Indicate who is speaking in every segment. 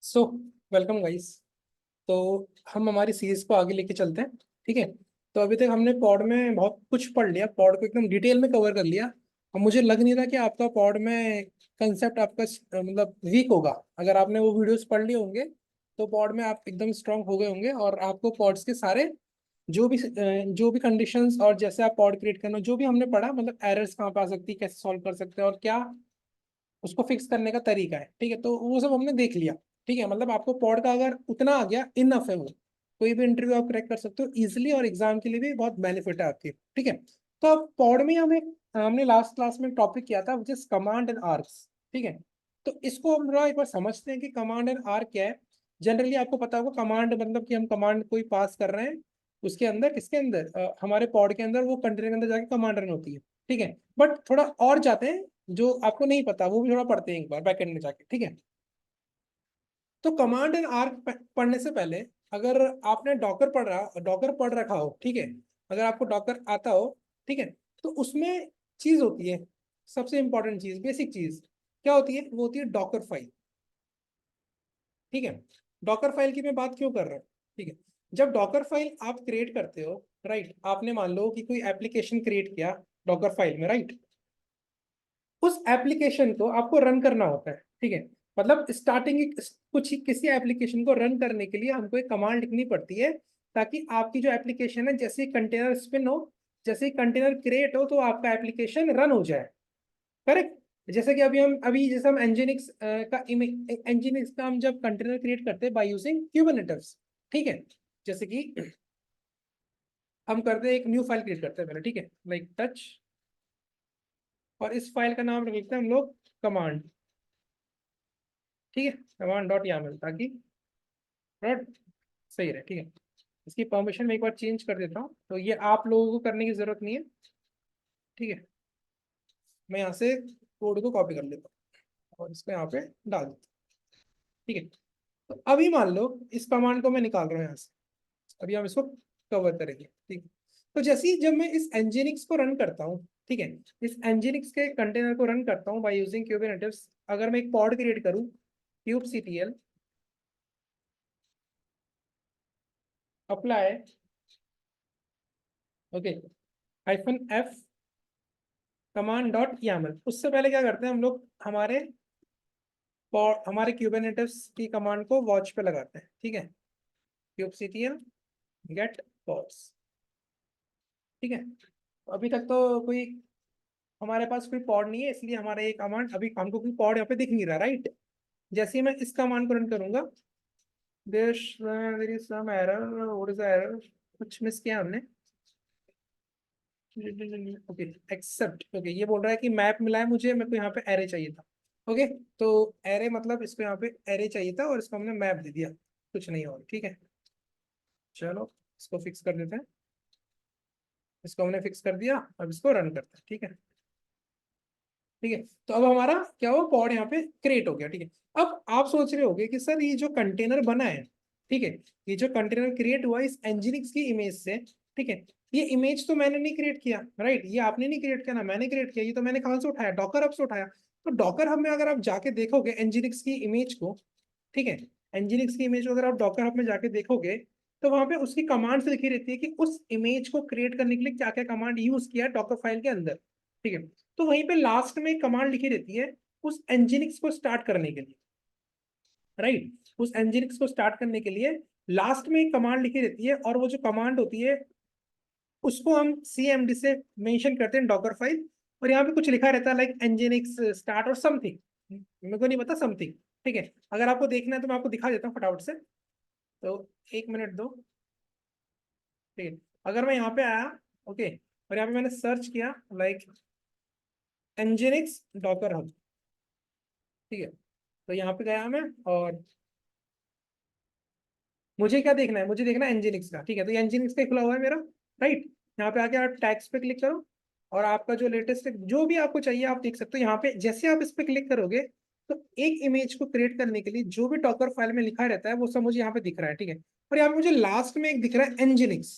Speaker 1: So welcome guys. तो हम हमारी सीरीज को आगे लेके चलते हैं। ठीक है। तो अभी तक हमने पॉड में बहुत कुछ पढ़ लिया, पॉड को एकदम डिटेल में कवर कर लिया। और मुझे लग नहीं रहा कि आपका पॉड में कंसेप्ट आपका मतलब वीक होगा। अगर आपने वो वीडियोस पढ़ लिए होंगे तो पॉड में आप एकदम स्ट्रांग हो गए होंगे और आपको पॉड्स के सारे जो भी कंडीशंस और जैसे आप पॉड क्रिएट करना, जो भी हमने पढ़ा, मतलब एरर्स कहाँ पे आ सकती है, कैसे सॉल्व कर सकते हैं और क्या उसको फिक्स करने का तरीका है। ठीक है, तो वो सब हमने देख लिया। ठीक है, मतलब आपको पॉड का अगर उतना आ गया, इनफ है वो। कोई भी इंटरव्यू आप क्रैक कर सकते हो इजिली और एग्जाम के लिए भी बहुत बेनिफिट है आपकी। ठीक है। तो अब पॉड में हमने लास्ट क्लास में टॉपिक किया था, which is command and arcs. ठीक है। तो इसको हम थोड़ा एक बार समझते हैं कि कमांड एंड आर्क क्या है। जनरली आपको पता होगा कमांड मतलब कि हम कमांड कोई पास कर रहे हैं, उसके अंदर किसके अंदर हमारे पॉड के अंदर वो कंटेनर के अंदर जाके कमांड रन होती है। ठीक है। बट थोड़ा और जाते हैं, जो आपको नहीं पता वो भी थोड़ा पढ़ते हैं एक बार बैकएंड में जाके। ठीक है। तो कमांड एंड आर्क पढ़ने से पहले, अगर आपने डॉकर पढ़ रखा हो, ठीक है, अगर आपको डॉकर आता हो, ठीक है, तो उसमें चीज होती है, सबसे इंपॉर्टेंट चीज, बेसिक चीज क्या होती है, वो होती है डॉकर फाइल। ठीक है। डॉकर फाइल की मैं बात क्यों कर रहा हूँ? ठीक है। जब डॉकर फाइल आप क्रिएट करते हो, राइट, आपने मान लो कि कोई एप्लीकेशन क्रिएट किया डॉकर फाइल में, राइट, उस एप्लीकेशन को आपको रन करना होता है। ठीक है। मतलब स्टार्टिंग किसी एप्लीकेशन को रन करने के लिए हमको एक कमांड लिखनी पड़ती है, ताकि आपकी जो एप्लीकेशन है, जैसे कंटेनर स्पिन हो, जैसे कंटेनर क्रिएट हो, तो आपका एप्लीकेशन रन हो जाए। करेक्ट। जैसे कि अभी जैसे हम एंजिनिक्स का हम जब कंटेनर क्रिएट करते हैं बाय यूजिंग क्यूबरनेटिस। ठीक है। जैसे कि हम करते हैं, एक न्यू फाइल क्रिएट करते हैं पहले, ठीक है, लाइक टच, और इस फाइल का नाम रख लेते हैं हम लोग कमांड। ठीक है, कमांड डॉट यामल, ताकि डॉट सही रहे। ठीक है। इसकी परमिशन मैं एक बार चेंज कर देता हूँ, तो ये आप लोगों को करने की जरूरत नहीं है। ठीक है। मैं यहाँ से कोड को कॉपी कर लेता हूँ और इसको यहाँ पे डाल देता हूँ। ठीक है। तो अभी मान लो इस कमांड को मैं निकाल रहा हूँ यहाँ से, अभी हम इसको कवर करेंगे। ठीक है। तो जैसे ही जब मैं इस एनजीनिक्स को रन करता हूँ, ठीक है, इस एनजीनिक्स के कंटेनर को रन करता हूँ बाय यूजिंग क्यूबरनेटिस, अगर मैं एक पॉड क्रिएट करूँ, kubectl apply, okay, -f command dot YAML, उससे पहले क्या करते हैं हम लोग, हमारे क्यूबरनेटिस की कमांड को वॉच पे लगाते हैं। ठीक है, kubectl गेट पॉड्स। ठीक है। तो अभी तक तो कोई हमारे पास कोई पॉड नहीं है, इसलिए हमारा ये कमांड, अभी हमको कोई पॉड यहाँ पे दिख नहीं रहा, राइट। जैसे ही मैं इस कमांड को रन करूंगा, there is some error, what is the error, कुछ मिस किया हमने। ओके, एक्सेप्ट, ओके, ये बोल रहा है कि मैप मिला है मुझे, मेरे को यहाँ पे एरे चाहिए था। ओके। तो एरे मतलब इसको यहाँ पे एरे चाहिए था और इसको हमने मैप दे दिया, कुछ नहीं और। ठीक है। चलो इसको फिक्स कर देते हैं, इसको हमने फिक्स कर दिया, अब इसको रन करते हैं। ठीक है। ठीक है। तो अब हमारा क्या हुआ, पॉड यहाँ पे क्रिएट हो गया। ठीक है। अब आप सोच रहे होगे कि सर ये जो कंटेनर बना है, ठीक है, ये जो कंटेनर क्रिएट हुआ इस एनजीनिक्स की इमेज से, ठीक है, ये इमेज तो मैंने नहीं क्रिएट किया, राइट, ये आपने नहीं क्रिएट किया ना, मैंने क्रिएट किया, ये तो मैंने कहाँ से उठाया, डॉकर हब से उठाया। तो डॉकर हब में अगर आप जाके देखोगे एनजीनिक्स की इमेज को, ठीक है, एनजीनिक्स की इमेज को अगर आप डॉकर हब में जाके देखोगे, तो वहां पे उसकी कमांड्स लिखी रहती है कि उस इमेज को क्रिएट करने के लिए क्या क्या कमांड यूज किया डॉकर फाइल के अंदर। ठीक है। तो वहीं पे लास्ट में कमांड लिखी रहती है उस एनजीनिक्स को स्टार्ट करने के लिए, राइट, उस एनजीनिक्स को स्टार्ट करने के लिए लास्ट में एक कमांड लिखी रहती है, और वो जो कमांड होती है उसको हम CMD से मेंशन करते हैं डॉकर फाइल। और यहाँ पे कुछ लिखा रहता है लाइक एनजीनिक्स स्टार्ट और समथिंग, मेरे को नहीं पता समथिंग। ठीक है। अगर आपको देखना है तो मैं आपको दिखा देता हूँ फटाफट से, तो एक मिनट दो। ठीक है। अगर मैं यहाँ पे आया, ओके, और यहाँ पे मैंने सर्च किया लाइक एनजीनिक्स डॉकर हब, ठीक है, तो यहाँ पे गया मैं, और मुझे क्या देखना है, मुझे देखना है एनजीनिक्स का। ठीक है, तो ये एनजीनिक्स का खुला हुआ है मेरा, राइट। यहाँ पे आके आप टैग्स पे क्लिक करो, और आपका जो लेटेस्ट जो भी आपको चाहिए आप देख सकते हो यहाँ पे। जैसे आप इस पे क्लिक करोगे, तो एक इमेज को क्रिएट करने के लिए जो भी डॉकर फाइल में लिखा रहता है वो सब मुझे यहाँ पे दिख रहा है। ठीक है। और यहाँ पे मुझे लास्ट में एक दिख रहा है एनजीनिक्स,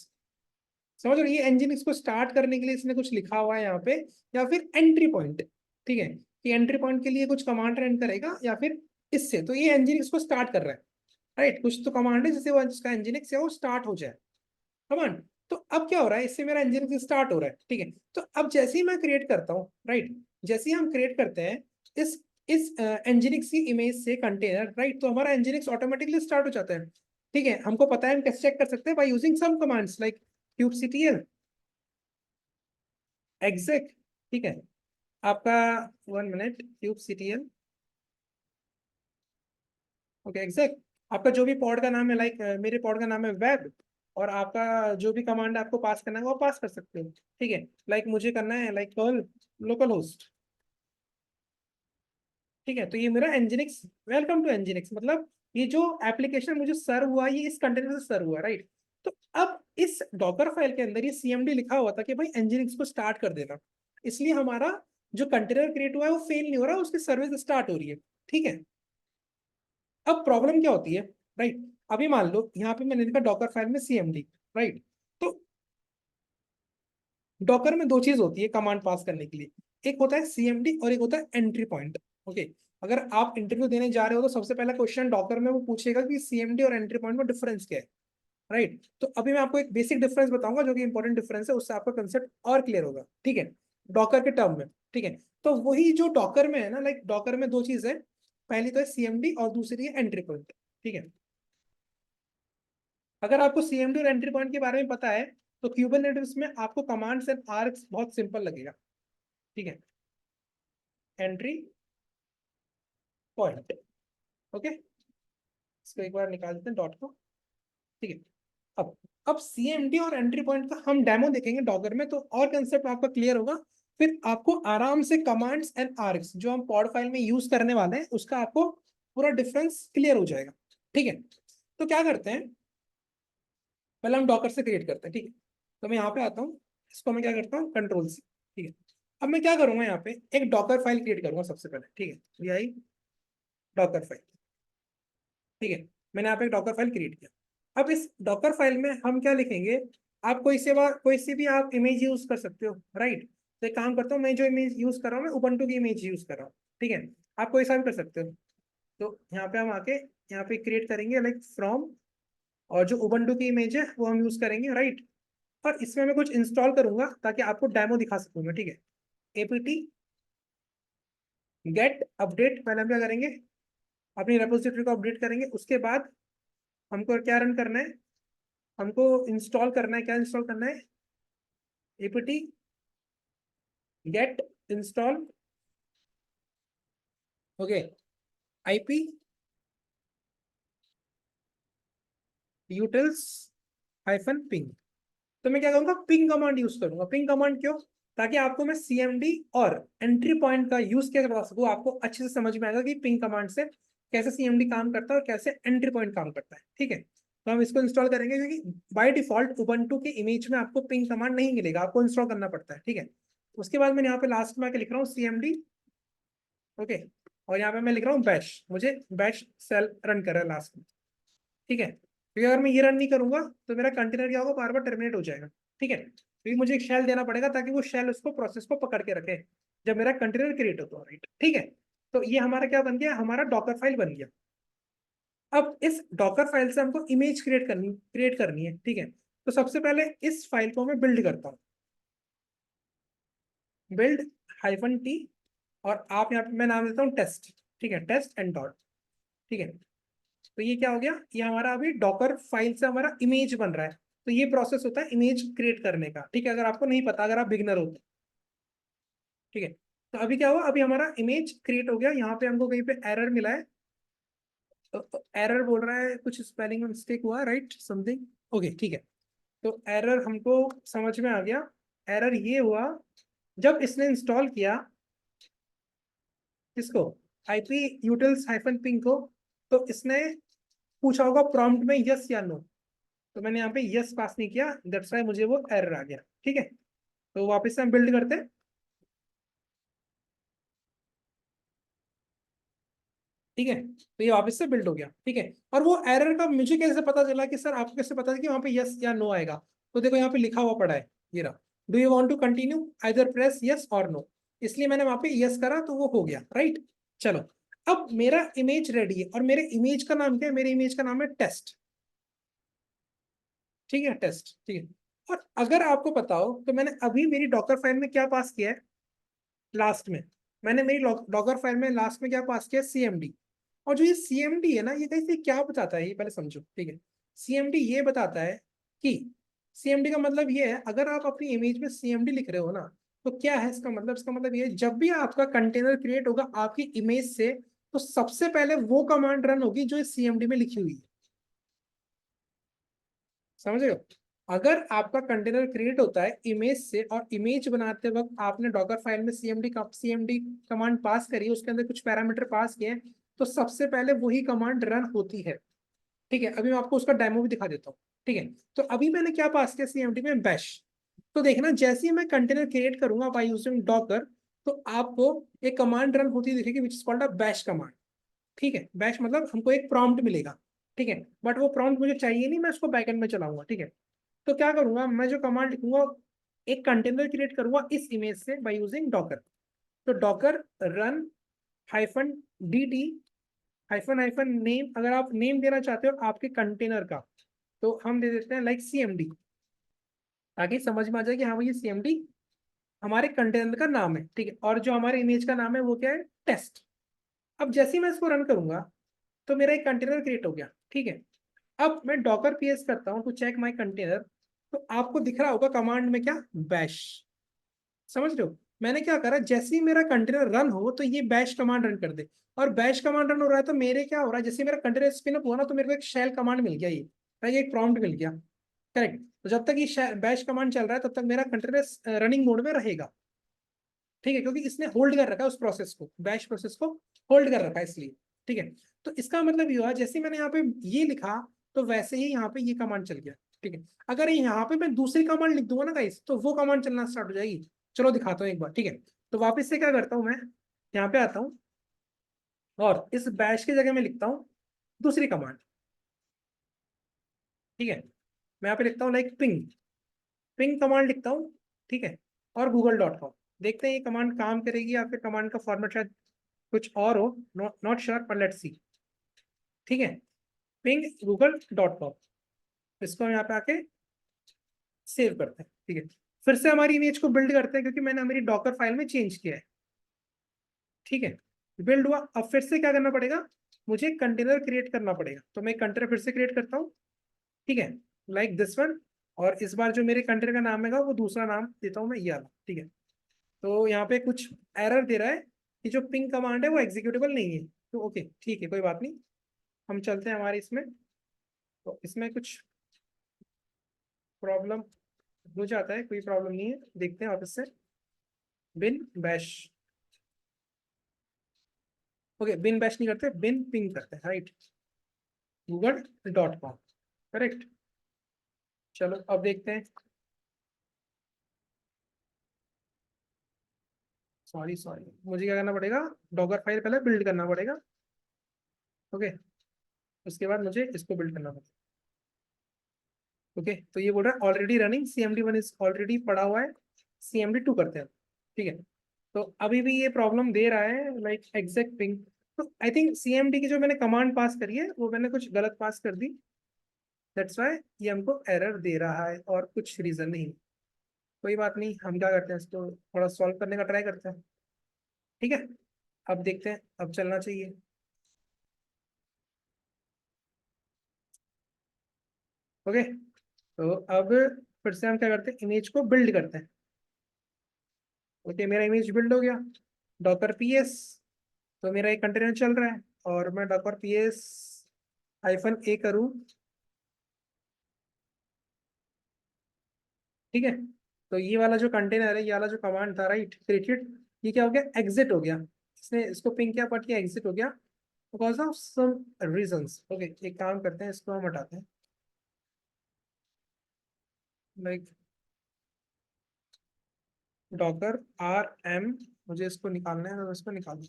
Speaker 1: समझ रहे हो, ये एनजीनिक्स को स्टार्ट करने के लिए इसने कुछ लिखा हुआ है यहाँ पे, या फिर एंट्री पॉइंट। ठीक है, कि एंट्री पॉइंट के लिए कुछ कमांड रन करेगा, या फिर इससे, तो ये nginx को स्टार्ट कर रहा है, राइट। कुछ तो कमांड है जिससे वो जिसका nginx है वो स्टार्ट हो जाए कमांड। तो अब क्या हो रहा है, इससे मेरा nginx स्टार्ट हो रहा है, ठीक है। तो अब जैसे ही मैं क्रिएट करता हूँ, राइट, जैसे ही हम क्रिएट करते हैं इस nginx की इमेज से कंटेनर, राइट, तो हमारा nginx ऑटोमेटिकली स्टार्ट हो जाता है, ठीक है। हमको पता है हम कैसे चेक कर सकते हैं, by using some commands like kubectl exec, ठीक है। आपका 1 मिनट, kubectl, ओके, एग्जैक्ट। आपका जो भी पॉड का नाम है, लाइक मेरे पॉड का नाम है वेब, और आपका जो भी कमांड आपको पास करना है वो पास कर सकते हो, ठीक है। लाइक मुझे करना है लाइक पर्ल लोकल होस्ट, ठीक है। तो ये मेरा nginx, वेलकम टू nginx, मतलब ये जो एप्लीकेशन मुझे सर्व हुआ ये इस कंटेनर से सर्व हुआ, राइट। तो अब इस डॉकर फाइल के अंदर ये cmd लिखा हुआ था कि भाई nginx को स्टार्ट कर देना, इसलिए हमारा जो कंटेनर क्रिएट हुआ है वो फेल नहीं हो रहा, उसकी सर्विस स्टार्ट हो रही है, ठीक है। अब प्रॉब्लम क्या होती है, राइट। अभी मान लो यहाँ पे मैंने लिखा डॉकर फाइल में cmd, राइट। तो डॉकर में दो चीज होती है कमांड पास करने के लिए, एक होता है cmd और एक होता है एंट्री पॉइंट, ओके। अगर आप इंटरव्यू देने जा रहे हो तो सबसे पहला क्वेश्चन डॉकर में वो पूछेगा कि cmd और एंट्री पॉइंट में डिफरेंस क्या है, राइट। तो अभी मैं आपको एक बेसिक डिफरेंस बताऊंगा जो कि इंपॉर्टेंट डिफरेंस है, उससे आपका कंसेप्ट और क्लियर होगा, ठीक है, डॉकर के टर्म में, ठीक है। तो वही जो डॉकर में है ना, लाइक डॉकर में दो चीज है, पहली तो है cmd और दूसरी है एंट्री पॉइंट, ठीक है। अगर आपको cmd और एंट्री पॉइंट के बारे में पता है तो क्यूबरनेटिव्स में आपको कमांड्स एंड आर्क्स बहुत सिंपल लगेगा, ठीक है। एंट्री पॉइंट, ओके, इसको एक बार निकाल देते हैं डॉट को, ठीक है। अब अब cmd और एंट्री पॉइंट का हम डेमो देखेंगे डॉगर में, तो और कंसेप्ट आपका क्लियर होगा। फिर आपको आराम से कमांड्स एंड आर्क्स जो हम पॉड फाइल में यूज करने वाले हैं उसका आपको पूरा डिफरेंस क्लियर हो जाएगा, ठीक है। तो क्या करते हैं, पहले हम डॉकर से क्रिएट करते हैं, ठीक है। तो मैं यहाँ पे आता हूँ, इसको मैं क्या करता हूँ, कंट्रोल सी, ठीक है। अब मैं क्या करूंगा, यहाँ पे एक डॉकर फाइल क्रिएट करूंगा सबसे पहले, ठीक है। ये आई डॉकर फाइल, ठीक है। मैंने यहाँ पे एक डॉकर फाइल क्रिएट किया। अब इस डॉकर फाइल में हम क्या लिखेंगे, आप कोई सी भी आप इमेज यूज कर सकते हो, राइट। तो एक काम करता हूँ, मैं जो इमेज यूज कर रहा हूँ मैं उबंटू की इमेज यूज कर रहा हूँ, ठीक है। आप कोई सा भी कर सकते हो। तो यहाँ पे हम आके यहाँ पे क्रिएट करेंगे लाइक फ्रॉम, और जो उबंटू की इमेज है वो हम यूज करेंगे, राइट। और इसमें मैं कुछ इंस्टॉल करूंगा ताकि आपको डेमो दिखा सकूँ मैं, ठीक है। apt गेट अपडेट, पहले हम क्या करेंगे, अपनी रेपोजिटरी को अपडेट करेंगे, उसके बाद हमको क्या रन करना है, हमको इंस्टॉल करना है, क्या इंस्टॉल करना है, apt get install, okay, IP utils hyphen ping. तो मैं क्या करूंगा, पिंग कमांड यूज करूंगा। पिंग कमांड क्यों, ताकि आपको मैं cmd और एंट्री पॉइंट का यूज कैसे बता सकूं, आपको अच्छे से समझ में आएगा कि पिंग कमांड से कैसे cmd काम करता है और कैसे एंट्री पॉइंट काम करता है, ठीक है। तो हम इसको इंस्टॉल करेंगे क्योंकि बाय डिफॉल्ट उबंटू की इमेज में आपको पिंग कमांड नहीं मिलेगा, आपको इंस्टॉल करना पड़ता है, ठीक है। उसके बाद मैंने यहाँ पे लास्ट में आके लिख रहा हूँ cmd, ओके, और यहाँ पे मैं लिख रहा हूँ बैश, मुझे बैश सेल रन कर रहा है लास्ट में, ठीक है। क्योंकि अगर मैं ये रन नहीं करूंगा तो मेरा कंटेनर क्या होगा, बार बार टर्मिनेट हो जाएगा, ठीक है। क्योंकि मुझे एक शेल देना पड़ेगा ताकि वो शेल उसको प्रोसेस को पकड़ के रखे जब मेरा कंटेनर क्रिएट होता है, राइट, ठीक है। तो ये हमारा क्या बन गया, हमारा डॉकर फाइल बन गया। अब इस डॉकर फाइल से हमको इमेज क्रिएट करनी है, ठीक है। तो सबसे पहले इस फाइल को मैं बिल्ड करता हूँ, बिल्ड -t, और आप यहाँ पे मैं नाम देता हूँ टेस्ट, ठीक है, टेस्ट एंड डॉट, ठीक है। तो ये क्या हो गया, ये हमारा अभी डॉकर फाइल से हमारा इमेज बन रहा है। तो ये प्रोसेस होता है इमेज क्रिएट करने का, ठीक है, अगर आपको नहीं पता, अगर आप बिगनर हो तो, ठीक है। तो अभी क्या हुआ, अभी हमारा इमेज क्रिएट हो गया। यहाँ पे हमको कहीं पे एरर मिला है, तो एरर बोल रहा है कुछ स्पेलिंग में मिस्टेक हुआ, राइट, समथिंग, ओके, ठीक है। तो एरर हमको समझ में आ गया। एरर ये हुआ, जब इसने इंस्टॉल किया किसको, IP utils हाइफन पिंग को, तो इसने पूछा होगा प्रॉम्प्ट में यस या नो, तो मैंने यहाँ पे यस पास नहीं किया, दैट्स व्हाई मुझे वो एरर आ गया, ठीक है। तो वापस से हम बिल्ड करते हैं, ठीक है। तो ये वापस से बिल्ड हो गया, ठीक है। और वो एरर का मुझे कैसे पता चला कि सर, आपको कैसे पता चला कि वहाँ पे यस या नो आएगा, तो देखो यहाँ पे लिखा हुआ पड़ा है, ये रहा, do you want to continue either press yes और नो, इसलिए मैंने वहाँ पे यस करा तो वो हो गया, राइट। चलो, अब मेरा इमेज रेडी है और मेरे इमेज का नाम क्या है, मेरे इमेज का नाम है टेस्ट। ठीक है, टेस्ट, ठीक है। और अगर आपको पता हो तो मैंने अभी मेरी डॉकर फाइल में क्या पास किया है लास्ट में, मैंने मेरी डॉकर फाइल में लास्ट में क्या पास किया, सीएमडी। और जो ये सीएमडी है ना, ये कहीं से क्या बताता है ये पहले समझो, ठीक है। सीएमडी ये बताता है कि सीएमडी का मतलब ये है, अगर आप अपनी इमेज में सीएमडी लिख रहे हो ना, तो क्या है इसका मतलब, इसका मतलब ये है जब भी आपका कंटेनर क्रिएट होगा आपकी इमेज से, तो सबसे पहले वो कमांड रन होगी जो इस सीएमडी में लिखी हुई है। समझ रहे हो? अगर आपका कंटेनर क्रिएट होता है इमेज से, और इमेज बनाते वक्त आपने डॉकर फाइल में सीएमडी कमांड पास करी, उसके अंदर कुछ पैरामीटर पास किए हैं, तो सबसे पहले वही कमांड रन होती है। ठीक है, अभी मैं आपको उसका डेमो भी दिखा देता हूँ। ठीक है, तो अभी मैंने क्या पास किया सीएमडी में, बैश। तो देखना जैसे ही मैं कंटेनर क्रिएट करूंगा बाय यूजिंग डॉकर, तो आपको एक कमांड रन होती दिखेगी which is called a bash command. ठीक है, बैश मतलब हमको एक प्रॉम्प्ट मिलेगा। ठीक है, बट वो प्रॉम्प्ट मुझे चाहिए नहीं, मैं उसको बैकएंड में चलाऊंगा। ठीक है, तो क्या करूंगा, मैं जो कमांड लिखूंगा, एक कंटेनर क्रिएट करूंगा इस इमेज से बाय यूजिंग डॉकर। तो Docker run hyphen D T hyphen hyphen name, अगर आप नेम देना चाहते हो आपके कंटेनर का, तो हम दे देते हैं लाइक सीएमडी, ताकि समझ में आ जाए कि हाँ भाई ये सीएमडी हमारे कंटेनर का नाम है। ठीक है, और जो हमारे इमेज का नाम है वो क्या है, टेस्ट। अब जैसे ही मैं इसको रन करूंगा, तो मेरा एक कंटेनर क्रिएट हो गया। ठीक है, अब मैं डॉकर पीएस करता हूँ टू चेक माई कंटेनर, तो आपको दिख रहा होगा कमांड में क्या, बैश। समझ रहे हो? मैंने क्या करा, जैसे ही मेरा कंटेनर रन हो तो ये बैश कमांड रन कर दे। और बैश कमांड रन हो रहा है तो मेरे क्या हो रहा है, जैसे मेरा कंटेनर स्पिन अप हुआ ना, तो मेरे को एक शेल कमांड मिल गया, ये एक प्रॉम्प्ट मिल गया। करेक्ट, तो जब तक ये बैश कमांड चल रहा है तब तक मेरा कंटेनर रनिंग मोड में रहेगा। ठीक है, क्योंकि इसने होल्ड कर रखा है उस प्रोसेस को, बैश प्रोसेस को होल्ड कर रखा है इसलिए। ठीक है, तो इसका मतलब ये हुआ जैसे मैंने यहाँ पे ये लिखा, तो वैसे ही यहाँ पे ये कमांड चल गया। ठीक है, अगर यहाँ पे मैं दूसरी कमांड लिख दूंगा ना गाइस, तो वो कमांड चलना स्टार्ट हो जाएगी। चलो दिखाता हूँ एक बार। ठीक है, तो वापस से क्या करता हूँ मैं, यहाँ पे आता हूँ और इस बैश की जगह में लिखता हूँ दूसरी कमांड। ठीक है, मैं यहाँ पे लिखता हूँ लाइक पिंग, पिंग कमांड लिखता हूँ। ठीक है, और google.com, देखते हैं ये कमांड काम करेगी या फिर कमांड का फॉर्मेट शायद कुछ और हो, नॉट श्योर, पर लेट्स सी। ठीक है, पिंग google.com, इसको हम यहाँ पे आके सेव करते हैं। ठीक है, फिर से हमारी इमेज को बिल्ड करते हैं, क्योंकि मैंने मेरी डॉकर फाइल में चेंज किया है। ठीक है, बिल्ड हुआ, अब फिर से क्या करना पड़ेगा, मुझे कंटेनर क्रिएट करना पड़ेगा। तो मैं कंटेनर फिर से क्रिएट करता हूँ। ठीक है, लाइक दिस वन, और इस बार जो मेरे कंटेनर का नाम है वो दूसरा नाम देता हूँ मैं, ये वाला। ठीक है, तो यहाँ पे कुछ एरर दे रहा है कि जो पिंग कमांड है वो एग्जीक्यूटेबल नहीं है। तो ओके, ठीक है, कोई बात नहीं, हम चलते हैं हमारे इसमें। तो इसमें कुछ प्रॉब्लम हो जाता है, कोई प्रॉब्लम नहीं है, देखते हैं वापस से। Bin bash, okay, bin bash नहीं करते, बिन पिंग करते हैं, राइट, google.com, करेक्ट। चलो अब देखते हैं, सॉरी सॉरी, मुझे क्या करना पड़ेगा, डॉगर फाइल पहले बिल्ड करना पड़ेगा। ओके, उसके बाद मुझे इसको बिल्ड करना पड़ेगा। ओके, तो ये बोल रहा है already running, CMD1 is already पड़ा हुआ है, CMD2 करते हैं। ठीक है, तो अभी भी ये प्रॉब्लम दे रहा है लाइक एग्जैक्ट पिंग। तो आई थिंक CMD की जो मैंने कमांड पास करी है वो मैंने कुछ गलत पास कर दी, दैट्स वाई ये हमको एरर दे रहा है, और कुछ रीजन नहीं। कोई बात नहीं, हम क्या करते हैं, इसको थोड़ा सॉल्व करने का ट्राई करते हैं। ठीक है, अब देखते हैं, अब चलना चाहिए। ओके, तो अब फिर से हम क्या करते हैं, इमेज को बिल्ड करते हैं। ओके, मेरा इमेज बिल्ड हो गया, डॉकर पीएस, तो मेरा एक कंटेनर चल रहा है, और मैं डॉकर पीएस -a करूँ। ठीक है, तो ये वाला जो कंटेनर है, ये वाला जो कमांड था, राइट, क्रिएटेड, ये क्या हो गया, एग्जिट हो गया। इसने इसको पिंग किया, बट ये एग्जिट हो गया because of some reasons. Okay, एक काम करते हैं, इसको हम हटाते हैं, लाइक डॉकर RM, मुझे इसको निकालना है, तो मैं इसको निकाल दूँ।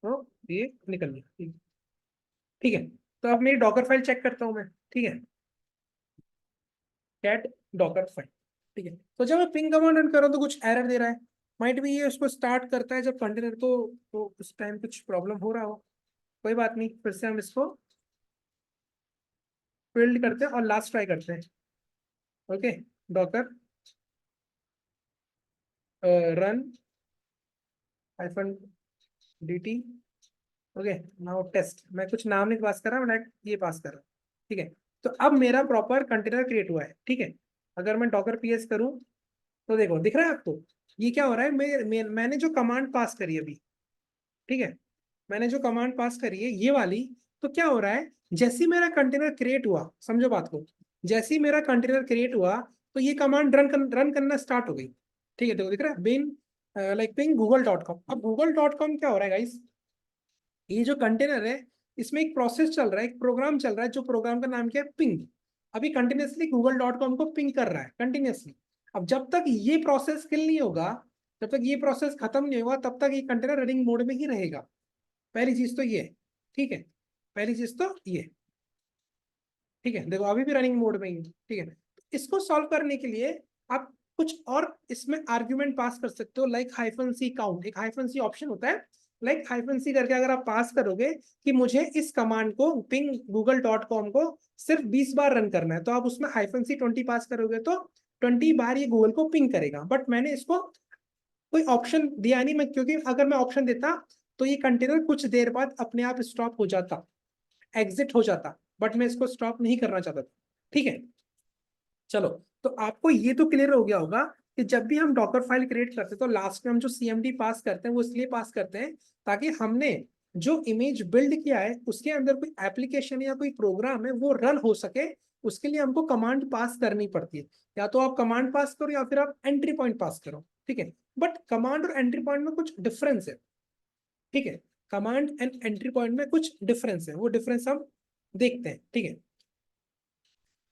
Speaker 1: तो ये निकल गया, ठीक है। ठीक है। तो अब मेरी डॉकर फाइल चेक करता हूँ मैं, ठीक है, कैट डॉकर फाइल, ठीक है। तो जब मैं पिंग कमांड रन कर रहा हूँ तो कुछ एरर दे रहा है, माइट भी ये उसको स्टार्ट करता है जब कंटेनर तो उस टाइम कुछ प्रॉब्लम हो रहा हो। कोई बात नहीं, फिर से हम इसको बिल्ड करते हैं और लास्ट ट्राई करते हैं। Okay, docker run hyphen dt। Okay, now test, मैं कुछ नाम नहीं पास कर रहा, मैं ये पास कर रहा हूँ, ठीक है। तो अब मेरा प्रॉपर कंटेनर क्रिएट हुआ है, ठीक है। अगर मैं डॉकर पीएस करूँ तो देखो दिख रहा है आपको, ये क्या हो रहा है, मैंने जो कमांड पास करी अभी, ठीक है, मैंने जो कमांड पास करी है ये वाली, तो क्या हो रहा है, जैसे ही मेरा कंटेनर क्रिएट हुआ, समझो बात को, जैसे ही मेरा कंटेनर क्रिएट हुआ तो ये कमांड रन करना स्टार्ट हो गई, ठीक है। देखो दिख रहा है, बिन लाइक पिंग google.com। अब google.com क्या हो रहा है गाइस, ये जो कंटेनर है इसमें एक प्रोसेस चल रहा है, एक प्रोग्राम चल रहा है, जो प्रोग्राम का नाम क्या है, पिंग। अभी कंटिन्यूसली google.com को पिंग कर रहा है कंटिन्यूसली। अब जब तक ये प्रोसेस किल नहीं होगा, जब तक ये प्रोसेस खत्म नहीं होगा, तब तक ये कंटेनर रनिंग मोड में ही रहेगा। पहली चीज तो ये, ठीक है, पहली चीज तो ये, ठीक है। देखो अभी भी रनिंग मोड में ही है, ठीक है। इसको सॉल्व करने के लिए आप कुछ और इसमें आर्ग्यूमेंट पास कर सकते हो, लाइक हाइफन सी काउंट, एक हाइफन सी ऑप्शन होता है, लाइक हाइफन सी करके अगर आप पास करोगे कि मुझे इस कमांड को पिंग google.com को सिर्फ 20 बार रन करना है, तो आप उसमें हाइफन सी 20 पास करोगे तो 20 बार ये गूगल को पिंग करेगा। बट मैंने इसको कोई ऑप्शन दिया नहीं, मैं क्योंकि अगर मैं ऑप्शन देता तो ये कंटेनर कुछ देर बाद अपने आप स्टॉप हो जाता, एग्जिट हो जाता, बट मैं इसको स्टॉप नहीं करना चाहता था, ठीक है। चलो, तो आपको ये तो क्लियर हो गया होगा कि जब भी हम डॉकर फाइल क्रिएट करते हैं तो लास्ट में हम जो सीएमडी पास करते हैं वो इसलिए पास करते हैं ताकि हमने जो इमेज बिल्ड किया है उसके अंदर कोई एप्लीकेशन या कोई प्रोग्राम है वो रन हो सके, उसके लिए हमको कमांड पास करनी पड़ती है। या तो आप कमांड पास करो या फिर आप एंट्री पॉइंट पास करो, ठीक है। बट कमांड और एंट्री पॉइंट में कुछ डिफरेंस है, ठीक है। कमांड एंड एंट्री पॉइंट में कुछ डिफरेंस है, वो डिफरेंस हम देखते हैं, ठीक है।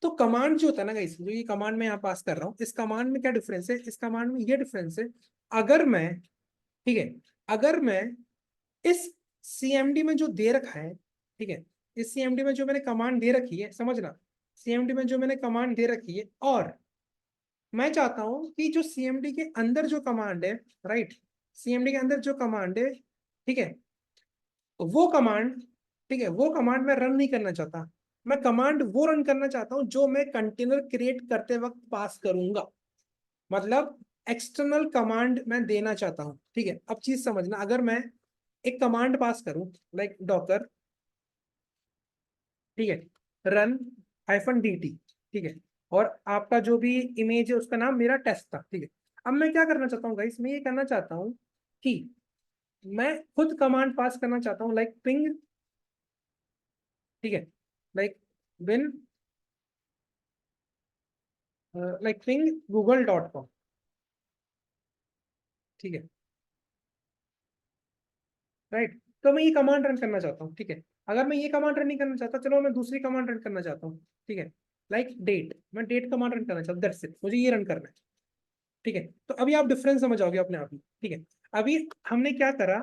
Speaker 1: तो कमांड जो होता है ना गाइस, जो ये कमांड मैं यहाँ पास कर रहा हूँ, इस कमांड में क्या डिफरेंस है, इस कमांड में ये डिफरेंस है, अगर मैं, ठीक है, अगर मैं इस सीएमडी में जो दे रखा है, ठीक है, इस सीएमडी में जो मैंने कमांड दे रखी है, समझना, सीएमडी में जो मैंने कमांड दे रखी है, और मैं चाहता हूं कि जो सीएमडी के अंदर जो कमांड है, राइट, सीएमडी के अंदर जो कमांड है, ठीक है, वो कमांड, ठीक है, वो कमांड मैं रन नहीं करना चाहता। मैं कमांड वो रन करना चाहता हूं जो मैं कंटेनर क्रिएट करते वक्त पास करूंगा, मतलब एक्सटर्नल कमांड मैं देना चाहता हूं, ठीक है। अब चीज समझना, अगर मैं एक कमांड पास करूं लाइक डॉकर, ठीक है, रन हाइफन dt, ठीक है, और आपका जो भी इमेज है उसका नाम मेरा टेस्ट था, ठीक है। अब मैं क्या करना चाहता हूँ गाइस, मैं ये करना चाहता हूँ कि मैं खुद कमांड पास करना चाहता हूँ लाइक पिंग, ठीक है, like been like ping google.com, ठीक है, राइट। तो मैं ये कमांड रन करना चाहता हूँ, ठीक है। अगर मैं ये कमांड रन नहीं करना चाहता, चलो मैं दूसरी कमांड रन करना चाहता हूँ, ठीक है, लाइक डेट, मैं डेट कमांड रन करना चाहता हूँ, दैट्स इट, मुझे ये रन करना है, ठीक है। तो अभी आप डिफरेंस समझ आओगे अपने आप ही, ठीक है। अभी हमने क्या करा,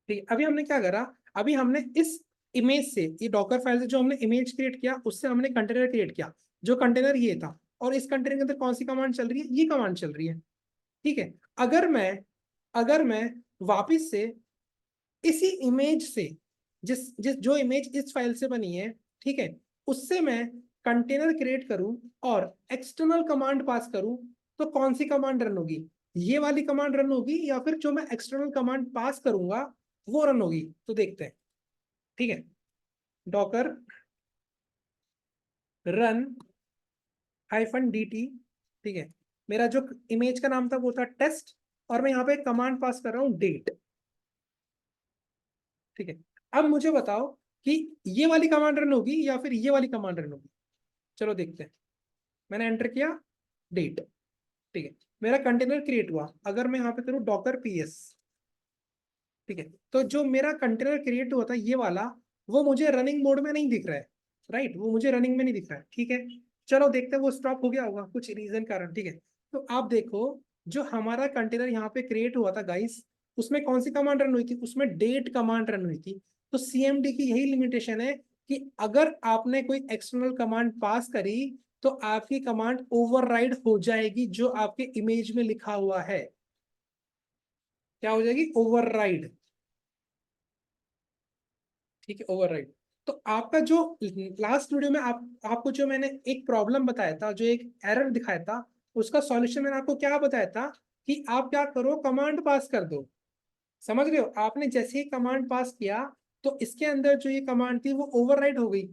Speaker 1: ठीक है, अभी हमने क्या करा, अभी हमने इस इमेज से, ये डॉकर फाइल से जो हमने इमेज क्रिएट किया उससे हमने कंटेनर क्रिएट किया, जो कंटेनर ये था, और इस कंटेनर के अंदर कौन सी कमांड चल रही है, ये कमांड चल रही है, ठीक है। अगर मैं वापिस से इसी इमेज से, जिस जिस जो इमेज इस फाइल से बनी है, ठीक है, उससे मैं कंटेनर क्रिएट करूं और एक्सटर्नल कमांड पास करूं, तो कौन सी कमांड रन होगी, ये वाली कमांड रन होगी या फिर जो मैं एक्सटर्नल कमांड पास करूंगा वो रन होगी, तो देखते हैं, ठीक है। डॉकर रन हाइफन dt, ठीक है, मेरा जो इमेज का नाम था वो था टेस्ट, और मैं यहाँ पे कमांड पास कर रहा हूँ डेट, ठीक है। अब मुझे बताओ कि ये वाली कमांड रन होगी या फिर ये वाली कमांड रन होगी, चलो देखते हैं। मैंने एंटर किया डेट, ठीक है, मेरा कंटेनर क्रिएट हुआ। अगर मैं यहाँ पे करूँ डॉकर पीएस, ठीक है, तो जो मेरा कंटेनर क्रिएट हुआ था ये वाला, वो मुझे रनिंग मोड में नहीं दिख रहा है, राइट, वो मुझे रनिंग में नहीं दिख रहा है, ठीक है। चलो देखते हैं वो स्टॉप हो गया होगा कुछ रीजन कारण, ठीक है। तो आप देखो, जो हमारा कंटेनर यहाँ पे क्रिएट हुआ था गाइस, उसमें कौन सी कमांड रन हुई थी, उसमें डेट कमांड रन हुई थी। तो सीएमडी की यही लिमिटेशन है कि अगर आपने कोई एक्सटर्नल कमांड पास करी तो आपकी कमांड ओवरराइड हो जाएगी, जो आपके इमेज में लिखा हुआ है। क्या हो जाएगी? ओवरराइड। ठीक है, ओवरराइड। तो आपका जो लास्ट वीडियो में आपको जो मैंने एक प्रॉब्लम बताया था, जो एक एरर दिखाया था, उसका सॉल्यूशन मैंने आपको क्या बताया था कि आप क्या करो, कमांड पास कर दो। समझ रहे हो? आपने जैसे ही कमांड पास किया तो इसके अंदर जो ये कमांड थी वो ओवरराइड हो गई,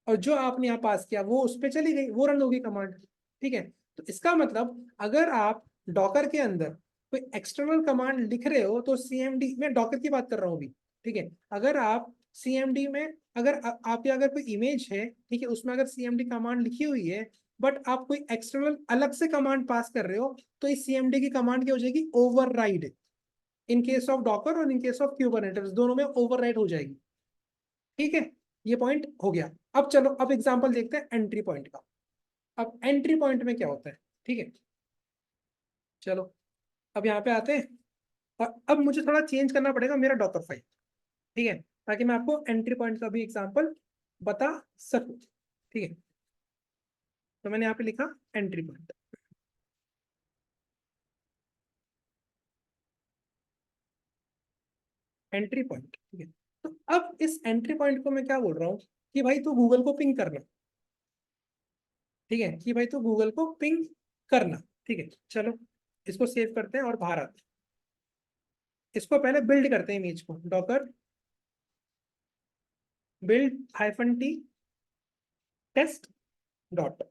Speaker 1: और जो आपने यहाँ पास किया वो उस पर चली गई, वो रन होगी कमांड। ठीक है, तो इसका मतलब अगर आप डॉकर के अंदर कोई एक्सटर्नल कमांड लिख रहे हो तो सीएमडी में, डॉकर की बात कर रहा हूँ अभी, ठीक है, अगर आप सीएमडी में, अगर आपके अगर कोई इमेज है, ठीक है, उसमें अगर सीएमडी कमांड लिखी हुई है, बट आप कोई एक्सटर्नल अलग से कमांड पास कर रहे हो, तो इस सीएमडी की कमांड क्या हो जाएगी? Override. In case of Docker और इन केस ऑफ क्यूबरनेटिस दोनों में ओवरराइड हो जाएगी। ठीक है, ये पॉइंट हो गया। अब चलो, अब एग्जांपल देखते हैं एंट्री पॉइंट का। अब एंट्री पॉइंट में क्या होता है? ठीक है, चलो अब यहाँ पे आते हैं, और अब मुझे थोड़ा चेंज करना पड़ेगा मेरा डॉकर फाइल, ठीक है, ताकि मैं आपको एंट्री पॉइंट का भी एग्जांपल बता सकूं। ठीक है, तो मैंने यहाँ पे लिखा एंट्री पॉइंट। एंट्री पॉइंट, ठीक है। तो अब इस एंट्री पॉइंट को मैं क्या बोल रहा हूँ कि भाई तू गूगल को पिंग करना। ठीक है, कि भाई तू गूगल को पिंग करना। ठीक है, चलो इसको सेव करते हैं और बाहर आते हैं। इसको पहले बिल्ड करते हैं, इमेज को, docker build -t test dot.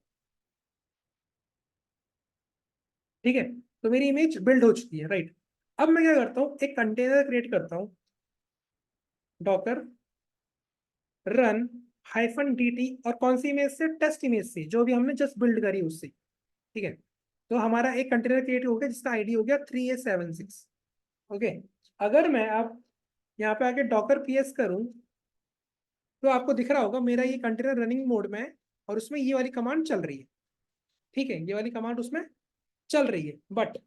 Speaker 1: ठीक है, तो मेरी इमेज बिल्ड हो चुकी है, राइट। अब मैं क्या करता हूँ, एक कंटेनर क्रिएट करता हूँ, डॉकर रन -dt, और कौन सी इमेज से? टेस्ट इमेज से, जो भी हमने जस्ट बिल्ड करी उससे। ठीक है, तो हमारा एक कंटेनर क्रिएट हो गया जिसका आईडी हो गया 3876। ओके, अगर मैं अब यहाँ पे आके डॉकर पीएस करूँ तो आपको दिख रहा होगा मेरा ये कंटेनर रनिंग मोड में है, और उसमें ये वाली कमांड चल रही है। ठीक है, ये वाली कमांड उसमें चल रही है, बट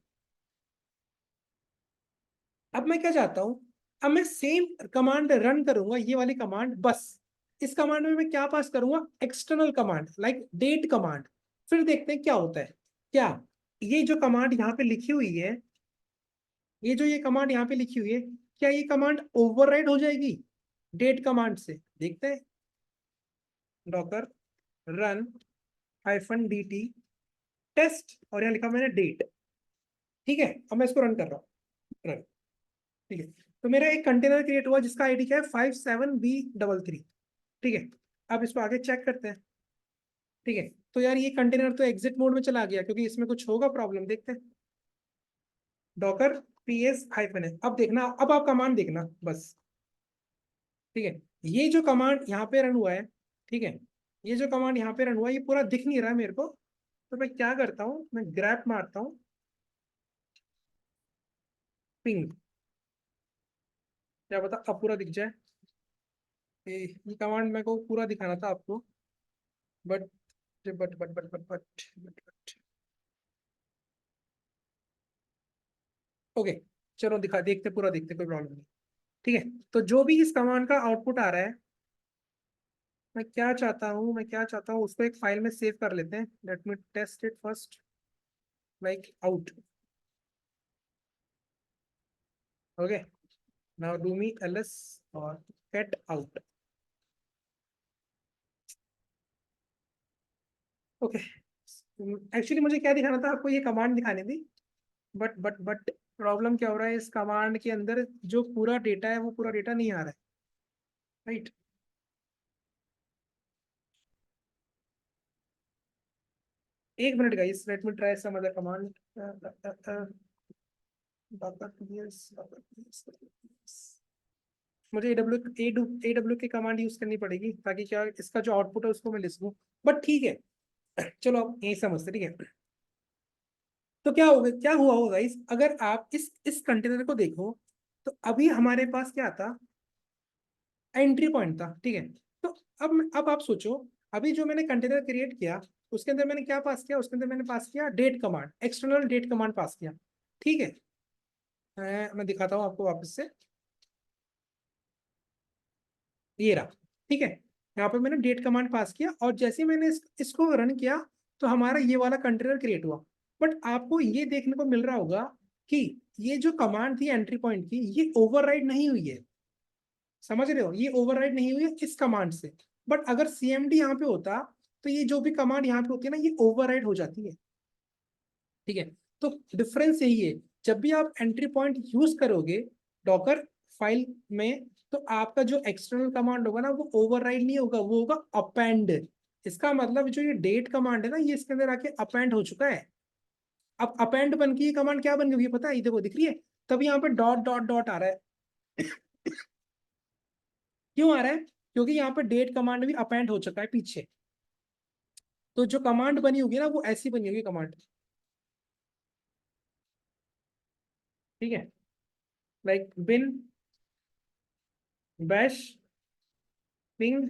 Speaker 1: अब मैं क्या चाहता हूं, अब मैं सेम कमांड रन करूंगा, ये वाली कमांड, बस इस कमांड में मैं क्या पास करूंगा? External command, like date command. फिर देखते हैं क्या होता है। क्या ये जो कमांड यहाँ पे लिखी हुई है, ये कमांड यहाँ पे लिखी हुई है, क्या ये कमांड ओवरराइड हो जाएगी डेट कमांड से? देखते हैं, डॉकर रन -dt टेस्ट, और यहाँ लिखा मैंने डेट। ठीक है, अब मैं इसको रन कर रहा हूँ, रन। ठीक है, तो मेरा एक कंटेनर क्रिएट हुआ जिसका आईडी क्या है? 57B33। ठीक है, अब इसको आगे चेक करते हैं। ठीक है, तो यार ये कंटेनर तो एग्जिट मोड में चला गया, क्योंकि इसमें कुछ होगा प्रॉब्लम। देखते हैं, डॉकर PS -, अब देखना, अब आप कमांड देखना बस। ठीक है, ये जो कमांड यहाँ पे रन हुआ है, ठीक है, ये जो कमांड यहाँ पे रन हुआ है, ये पूरा दिख नहीं रहा मेरे को। तो मैं क्या करता हूँ, मैं ग्रैप मारता हूँ पिंग, क्या पता अब पूरा दिख जाए। ये कमांड मेरे को पूरा दिखाना था आपको, बट बट ओके, चलो दिखा, देखते, पूरा देखते, कोई प्रॉब्लम नहीं। ठीक है, तो जो भी इस कमांड का आउटपुट आ रहा है, मैं क्या चाहता हूँ उसको एक फाइल में सेव कर लेते हैं। Let me test it first, like out. Okay, now do me ls और गेट आउट। ओके, एक्चुअली मुझे क्या दिखाना था आपको, ये कमांड दिखानी थी, बट प्रॉब्लम क्या हो रहा है, इस कमांड के अंदर जो पूरा डेटा है वो पूरा डेटा नहीं आ रहा है, राइट। एक minute guys, let me try some other command. मुझे AW की कमांड यूज करनी पड़ेगी, ताकि क्या इसका जो आउटपुट है उसको मैं लिख लूँ। बट ठीक है, चलो अब यही समझते, ठीक है। तो क्या होगा, क्या हुआ होगा इस, अगर आप इस कंटेनर को देखो, तो अभी हमारे पास क्या था? एंट्री पॉइंट था। ठीक है, तो अब आप सोचो, अभी जो मैंने कंटेनर क्रिएट किया उसके अंदर मैंने क्या पास किया? उसके अंदर मैंने पास किया date command, external date command pass किया। ठीक है, मैं दिखाता हूँ आपको वापस से, ये रहा। ठीक है, यहाँ पे मैंने डेट कमांड पास किया और जैसे ही मैंने इसको रन किया तो हमारा ये वाला कंटेनर क्रिएट हुआ। बट आपको ये देखने को मिल रहा होगा कि ये जो कमांड थी एंट्री पॉइंट की, ये ओवरराइड नहीं हुई है। समझ रहे हो, ये ओवरराइड नहीं हुई है इस कमांड से। बट अगर सीएमडी यहाँ पे होता तो ये जो भी कमांड यहाँ पे होती है ना, ये ओवरराइड हो जाती है। ठीक है, तो डिफरेंस यही है, जब भी आप एंट्री पॉइंट यूज करोगे डॉकर फाइल में, तो आपका जो एक्सटर्नल कमांड होगा ना, वो ओवरराइड नहीं होगा, वो होगा अपेंड। इसका मतलब जो ये डेट कमांड है ना, ये इसके अंदर आके अपेंड हो चुका है। अब अपेंड बन के ये कमांड क्या बन गई, ये पता है, ये देखो दिख रही है, तब यहाँ पे डॉट डॉट डॉट आ रहा है। क्यों आ रहा है? क्योंकि यहाँ पे डेट कमांड भी अपेंड हो चुका है पीछे। तो जो कमांड बनी होगी ना, वो ऐसी बनी होगी कमांड। ठीक है, like bin bash ping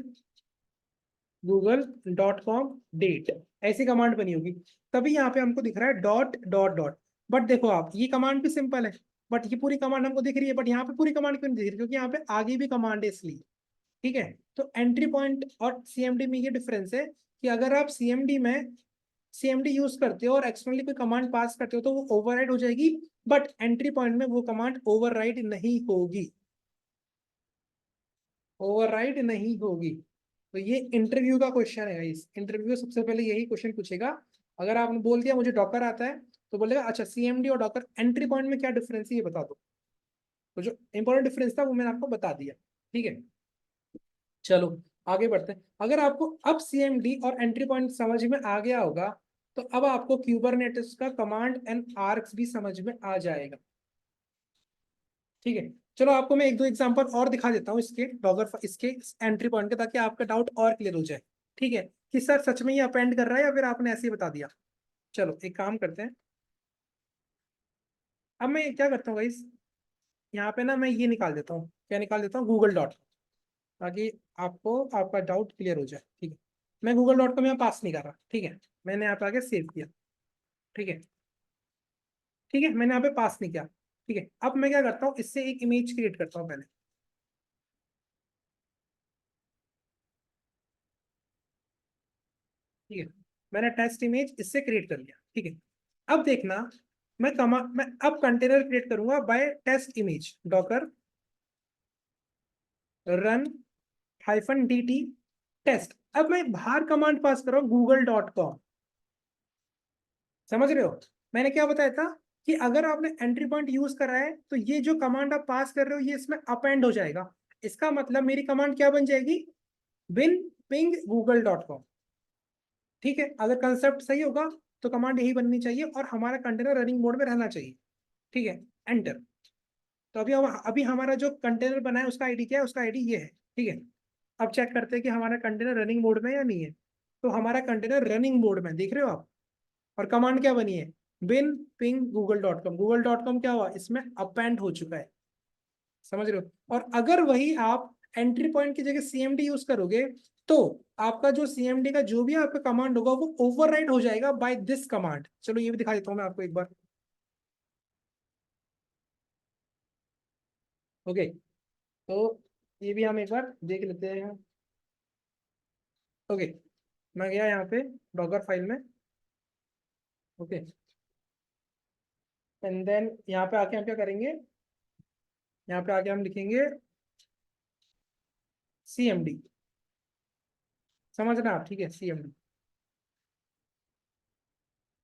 Speaker 1: google.com date, ऐसी कमांड बनी होगी। तभी यहाँ पे हमको दिख रहा है डॉट डॉट डॉट। बट देखो आप, ये कमांड भी सिंपल है, बट ये पूरी कमांड हमको दिख रही है, बट यहाँ पे पूरी कमांड क्यों नहीं दिख रही? क्योंकि यहाँ पे आगे भी कमांड है इसलिए। ठीक है, तो एंट्री पॉइंट और सीएमडी में ये डिफरेंस है कि अगर आप सीएमडी में सीएमडी यूज करते हो और एक्सटर्नली कोई कमांड पास करते हो तो वो ओवरराइड हो जाएगी, बट एंट्री पॉइंट में वो कमांड ओवरराइड नहीं होगी, ओवरराइड नहीं होगी। तो ये इंटरव्यू का क्वेश्चन है इस इंटरव्यू, सबसे पहले यही क्वेश्चन पूछेगा। अगर आपने बोल दिया मुझे डॉकर आता है, तो बोलेगा अच्छा सीएमडी और डॉकर एंट्री पॉइंट में क्या डिफरेंस है ये बता दो। तो जो इंपॉर्टेंट डिफरेंस था वो मैंने आपको बता दिया। ठीक है, चलो आगे बढ़ते हैं। अगर आपको अब सीएमडी और एंट्री पॉइंट समझ में आ गया होगा, तो अब आपको क्यूबरनेटिस का कमांड एंड आर्क्स भी समझ में आ जाएगा। ठीक है, चलो आपको मैं एक दो एग्जांपल और दिखा देता हूँ इसके डॉगर इसके एंट्री पॉइंट के, ताकि आपका डाउट और क्लियर हो जाए। ठीक है, कि सर सच में ये अपेंड कर रहा है या फिर आपने ऐसे ही बता दिया। चलो एक काम करते हैं, अब मैं क्या करता हूँ गाइस, यहाँ पे ना मैं ये निकाल देता हूँ, क्या निकाल देता हूँ, गूगल डॉट, ताकि आपको आपका डाउट क्लियर हो जाए। ठीक है, मैं गूगल डॉट कॉम यहाँ पास नहीं कर रहा। ठीक है, मैंने यहाँ पे आके सेव किया। ठीक है, ठीक है, मैंने यहाँ पे पास नहीं किया। ठीक है, अब मैं क्या करता हूँ, इससे एक इमेज क्रिएट करता हूँ पहले। ठीक है, मैंने टेस्ट इमेज इससे क्रिएट कर लिया। ठीक है, अब देखना, मैं अब कंटेनर क्रिएट करूंगा by test image docker run -dt test. अब मैं बाहर कमांड पास कर रहा हूँ google.com। समझ रहे हो, मैंने क्या बताया था कि अगर आपने एंट्री पॉइंट यूज करा है तो ये जो कमांड आप पास कर रहे हो ये इसमें अपेंड हो जाएगा। इसका मतलब मेरी कमांड क्या बन जाएगी, बिन पिंग google.com। ठीक है, अगर कंसेप्ट सही होगा तो कमांड यही बननी चाहिए और हमारा कंटेनर रनिंग मोड में रहना चाहिए। ठीक है, एंटर। तो अभी हमारा जो कंटेनर बना है उसका आईडी क्या है, उसका आईडी ये है। ठीक है, अब चेक करते हैं कि हमारा कंटेनर रनिंग मोड में या नहीं है। तो हमारा कंटेनर रनिंग मोड में, देख रहे हो आप। और कमांड क्या बनी है, बिन पिंग google.com। google.com क्या हुआ, इसमें अपेंड हो चुका है। समझ रहे हो, और अगर वही आप एंट्री पॉइंट की जगह सीएमडी यूज करोगे, तो आपका जो सीएमडी का जो भी आपका कमांड होगा वो ओवरराइड हो जाएगा बाय दिस कमांड। चलो ये भी दिखा देता हूँ मैं आपको एक बार। ओके, तो ये भी हम एक बार देख लेते हैं। ओके, मैं गया यहाँ पे डॉगर फाइल में। ओके, एंड देन यहाँ पे आके हम क्या करेंगे, यहाँ पे आके हम लिखेंगे सीएमडी। समझना आप, ठीक है, सीएमडी,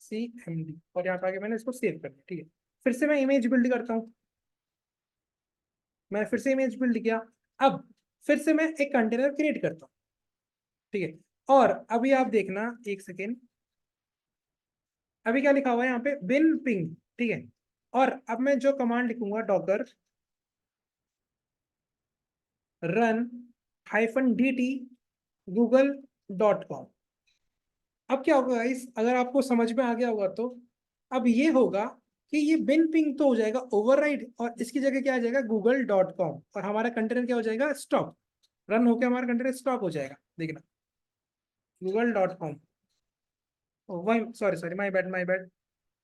Speaker 1: सीएमडी, और यहाँ पे आके मैंने इसको सेव कर दिया। ठीक है, फिर से मैं इमेज बिल्ड करता हूँ। मैं फिर से इमेज बिल्ड किया। अब फिर से मैं एक कंटेनर क्रिएट करता हूँ। ठीक है, और अभी आप देखना एक सेकेंड, अभी क्या लिखा हुआ है यहाँ पे, बिन पिंग। ठीक है, और अब मैं जो कमांड लिखूंगा डॉकर रन -dt google.com। अब क्या होगा इस, अगर आपको समझ में आ गया होगा तो अब ये होगा कि ये बिन पिंग तो हो जाएगा ओवरराइड, और इसकी जगह क्या आ जाएगा, google.com, और हमारा कंटेनर क्या हो जाएगा, स्टॉप। रन होकर हमारा कंटेनर स्टॉप हो जाएगा, देखना, google.com। वही, sorry sorry, my bad my bad,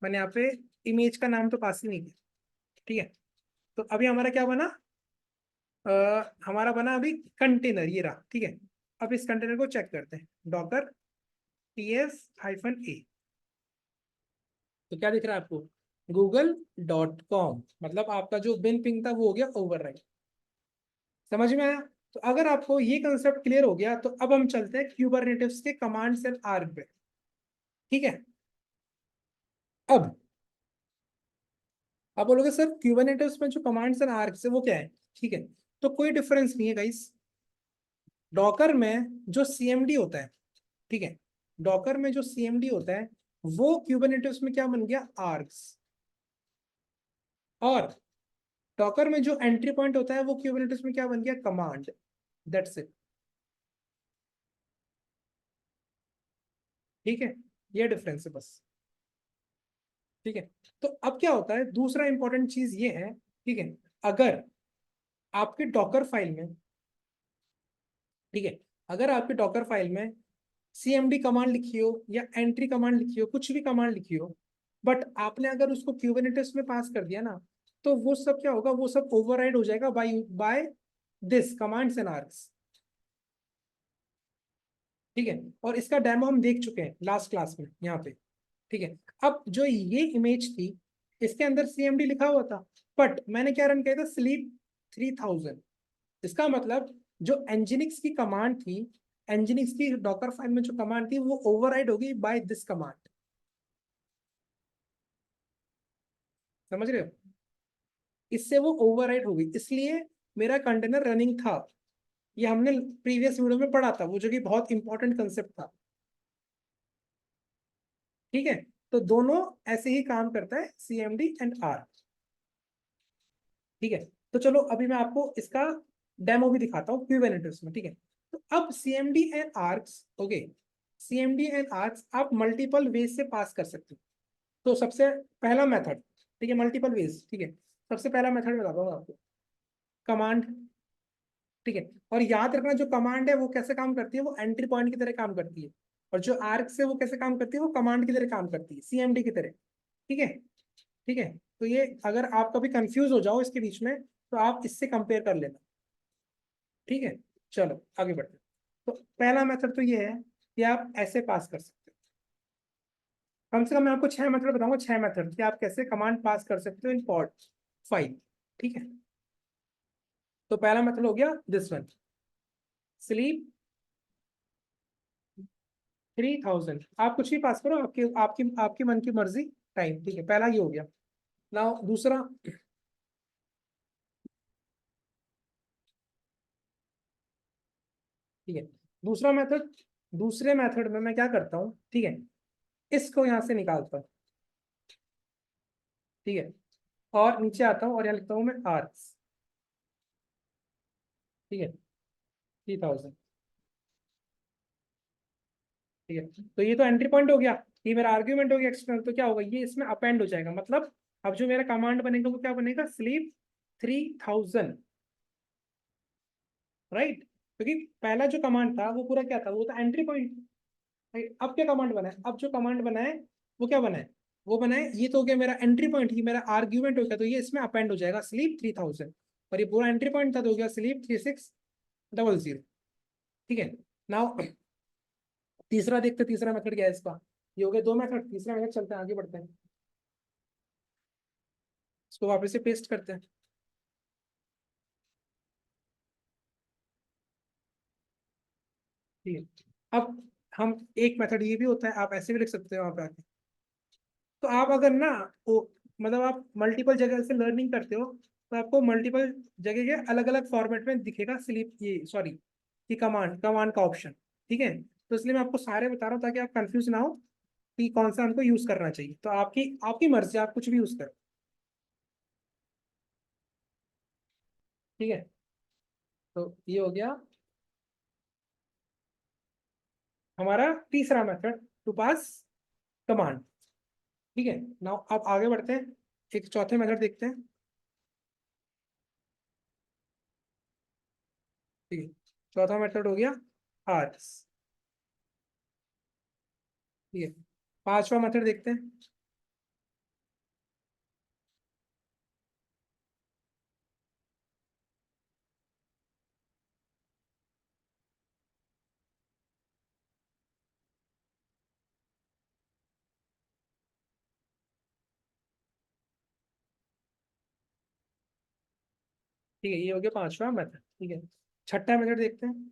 Speaker 1: मैंने यहाँ पे इमेज का नाम तो पास ही नहीं किया। ठीक है, तो अभी हमारा क्या बना, हमारा बना अभी कंटेनर, ये रहा, ठीक है। अब इस कंटेनर को चेक करते हैं, डॉकर ts-a, तो क्या दिख रहा है आपको, google.com, मतलब आपका जो बिन पिंग था वो हो गया ओवरराइट। समझ में आया? तो अगर आपको ये कंसेप्ट क्लियर हो गया, तो अब हम चलते हैं क्यूबरनेटिव्स के कमांड्स एंड आर्ग पे, ठीक है। अब आप बोलोगे सर क्यूबरनेटिव्स में जो कमांड्स एंड आर्ग्स है वो क्या है, ठीक है। तो कोई डिफरेंस नहीं है गाइस। डॉकर में जो सीएमडी होता है, ठीक है, डॉकर में जो सीएमडी होता है वो क्यूबरनेटिव्स में क्या बन गया, आर्ग्स। और डॉकर में जो एंट्री पॉइंट होता है वो क्यूबरनेटिव्स में क्या बन गया, कमांड। दैट्स इट, ठीक है। ये डिफरेंस है बस, ठीक है। तो अब क्या होता है, दूसरा इंपॉर्टेंट चीज ये है, ठीक है, अगर आपके डॉकर फाइल में, ठीक है, अगर आपके डॉकर फाइल में सीएमडी कमांड लिखी हो या एंट्री कमांड लिखी हो, कुछ भी कमांड लिखी हो, बट आपने अगर उसको क्यूबरनेटिव्स में पास कर दिया ना, तो वो सब क्या होगा, वो सब ओवरराइड हो जाएगा by by this commands and args, ठीक है। और इसका डेमो हम देख चुके हैं लास्ट क्लास में यहाँ पे, ठीक है। अब जो ये इमेज थी, इसके अंदर सीएमडी लिखा हुआ था, बट मैंने क्या रन किया था, स्लीप 3000। इसका मतलब जो एनजिनिक्स की कमांड थी, एनजिनिक्स की डॉकर फाइल में जो कमांड थी वो ओवरराइड हो गई बाय दिस कमांड। समझ रहे हो? इससे वो ओवरराइड हो गई, इसलिए मेरा कंटेनर रनिंग था। ये हमने प्रीवियस वीडियो में पढ़ा था, वो जो कि बहुत इंपॉर्टेंट कंसेप्ट था, ठीक है। तो दोनों ऐसे ही काम करता है, सीएमडी एंड आर, ठीक है। तो चलो अभी मैं आपको इसका डेमो भी दिखाता हूँ क्यूबरनेटिव्स में, ठीक है। तो अब CMD and arcs, okay, CMD and arcs आप मल्टीपल वेज से पास कर सकते हो। तो सबसे पहला मेथड, ठीक है, मल्टीपल वेज, ठीक है। सबसे पहला मेथड बताता हूँ आपको, कमांड, ठीक है। और याद रखना जो कमांड है वो कैसे काम करती है, वो एंट्री पॉइंट की तरह काम करती है। और जो आर्क से वो कैसे काम करती है, वो कमांड की तरह काम करती है, सीएमडी की तरह, ठीक है, ठीक है। तो ये अगर आप कभी कंफ्यूज हो जाओ इसके बीच में, तो आप इससे कंपेयर कर लेना, ठीक है। चलो आगे बढ़ते हैं। तो पहला मेथड तो ये है कि आप ऐसे पास कर सकते हो। कम से कम मैं आपको 6 मेथड बताऊंगा, 6 मेथड कि आप कैसे कमांड पास कर सकते हो इन पॉड फाइल, ठीक है। तो पहला मेथड हो गया दिस वन, स्लीप 3000। आप कुछ भी पास करो, आपकी आपकी आपकी मन की मर्जी टाइम, ठीक है। पहला ये हो गया। नाउ दूसरा, ठीक है, दूसरा मेथड, दूसरे मेथड में मैं क्या करता हूँ, ठीक है, इसको यहाँ से निकालता हूँ, ठीक है, और नीचे आता हूँ और यहाँ लिखता हूँ मैं आर्स, ठीक है, 3000, ठीक है। तो ये तो एंट्री पॉइंट हो गया, ये मेरा आर्ग्यूमेंट हो गया एक्सटर्नल। तो क्या होगा, ये इसमें अपेंड हो जाएगा, मतलब अब जो मेरा कमांड बनेगा वो क्या बनेगा, स्लीप 3000, राइट। क्योंकि पहला जो कमांड था वो पूरा क्या था, वो था एंट्री पॉइंट, राइट। अब क्या कमांड बना है, अब जो कमांड बना है वो क्या बना है, वो बना है, ये तो हो गया मेरा एंट्री पॉइंट, ये मेरा आर्ग्यूमेंट हो गया, तो ये इसमें अपेंड हो जाएगा स्लीप 3000। और ये पूरा एंट्री पॉइंट था तो हो गया स्लीप 3600, ठीक है। नाउ तीसरा देखते, तीसरा मेथड क्या है इसका, ये हो गया 2 मेथड, तीसरा मेथड चलते हैं, आगे बढ़ते हैं, इसको वापस से पेस्ट करते हैं, ठीक है। अब हम एक मेथड ये भी होता है, आप ऐसे भी लिख सकते हो वहां पे आके। तो आप अगर ना वो, मतलब आप मल्टीपल जगह से लर्निंग करते हो, तो आपको मल्टीपल जगह के अलग अलग फॉर्मेट में दिखेगा स्लीप, ये सॉरी, कि कमांड कमांड का ऑप्शन, ठीक है। तो इसलिए मैं आपको सारे बता रहा हूँ ताकि आप कंफ्यूज ना हो कि कौन सा हमको यूज करना चाहिए। तो आपकी आपकी मर्जी, आप कुछ भी यूज करो, ठीक है। तो ये हो गया हमारा तीसरा मेथड टू पास कमांड, ठीक है। नाउ आप आगे बढ़ते हैं, एक चौथे मेथड देखते हैं, ठीक है। चौथा मेथड हो गया आर्स, ठीक है। पांचवा मेथड देखते हैं, ठीक है, ये हो गया पांचवा मेथड। ठीक है, छठा मेथड देखते हैं।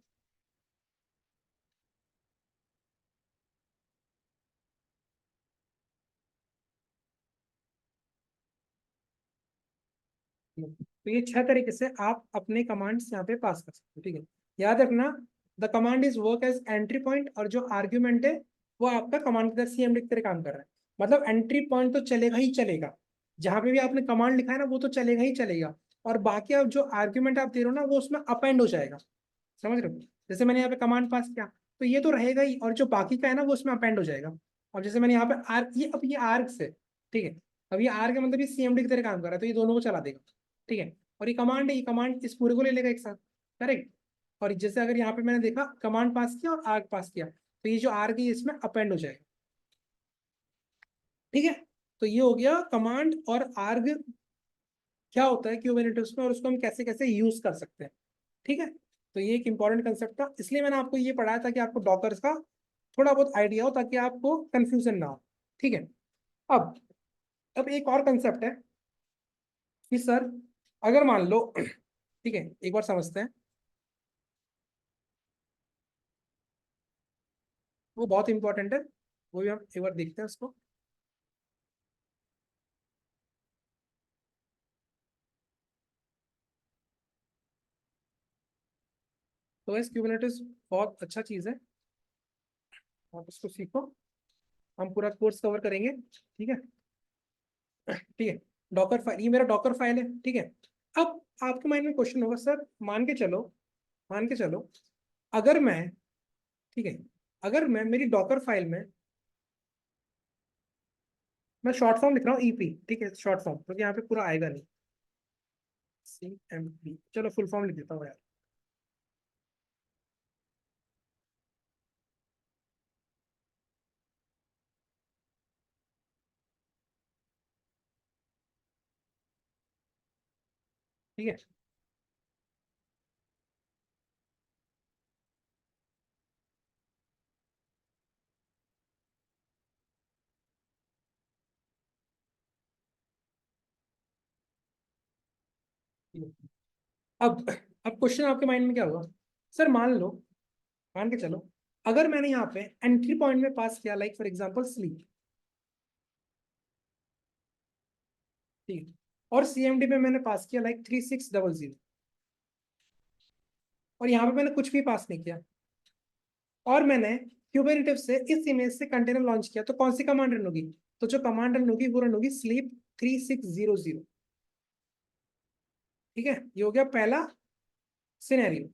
Speaker 1: तो ये छह तरीके से आप अपने कमांड्स यहाँ पे पास कर सकते हो। ठीक है, याद रखना, the command is work as entry point, और जो आर्ग्यूमेंट है वो आपका कमांड की तरह सीएमडी की तरह काम कर रहा है। मतलब एंट्री पॉइंट तो चलेगा ही चलेगा, जहां पे भी आपने कमांड लिखा है ना वो तो चलेगा ही चलेगा, और बाकी आप जो आर्ग्यूमेंट आप दे रहे हो ना वो उसमें अपेंड हो जाएगा। समझ रहे हो? जैसे मैंने यहाँ पे कमांड पास किया तो ये तो रहेगा ही, और जो बाकी का है ना वो उसमें अपेंड हो जाएगा। और जैसे मैंने यहाँ पे आर, ये अब ये आर्ग से, ठीक है, अब ये आर्ग का मतलब ये सीएमडी की तरह काम कर रहा है, तो ये दोनों को चला देगा। ठीक है, और ये कमांड है, ये कमांड इस पूरे को ले लेगा एक साथ। करेक्ट। और जैसे अगर यहाँ पे मैंने देखा कमांड पास किया और आर्ग पास किया, तो ये जो आर्ग है इसमें अपेंड हो जाएगा। ठीक है, तो ये हो गया कमांड और आर्ग क्या होता है क्यूबरनेटिस में, और उसको हम कैसे कैसे यूज कर सकते हैं। ठीक है, तो ये एक इंपॉर्टेंट कंसेप्ट था, इसलिए मैंने आपको ये पढ़ाया था कि आपको डॉकर्स का थोड़ा बहुत आइडिया हो, ताकि आपको कंफ्यूजन ना हो। ठीक है, अब अब एक और कंसेप्ट है कि सर अगर मान लो ठीक है, एक बार समझते हैं, वो बहुत इंपॉर्टेंट है, वो भी हम एक बार देखते हैं उसको। तो इस क्यूबरनेटिस बहुत अच्छा चीज़ है, आप इसको सीखो, हम पूरा कोर्स कवर करेंगे। ठीक है, ठीक है, डॉकर फाइल, ये मेरा डॉकर फाइल है। ठीक है, अब आपके माइंड में क्वेश्चन होगा, सर मान के चलो अगर मैं, ठीक है, अगर मैं मेरी डॉकर फाइल में, मैं शॉर्ट फॉर्म लिख रहा हूँ ईपी, ठीक है, शॉर्ट फॉर्म क्योंकि यहाँ पे पूरा आएगा नहीं, CMP, चलो फुल फॉर्म लिख देता हूँ यार। ठीक है, ठीक है। अब अब क्वेश्चन आपके माइंड में क्या होगा, सर मान के चलो अगर मैंने यहाँ पे एंट्री पॉइंट में पास किया लाइक फॉर एग्जांपल स्लीप, ठीक है, और सीएमडी में मैंने पास किया लाइक 3600, और यहाँ पे मैंने कुछ भी पास नहीं किया, और मैंने क्यूबरनेटिव से इस इमेज से कंटेनर लॉन्च किया, तो कौन सी कमांड रन होगी? तो जो कमांड रन होगी वो रन होगी स्लीप 3600। ठीक है, ये हो गया पहला सिनेरियो,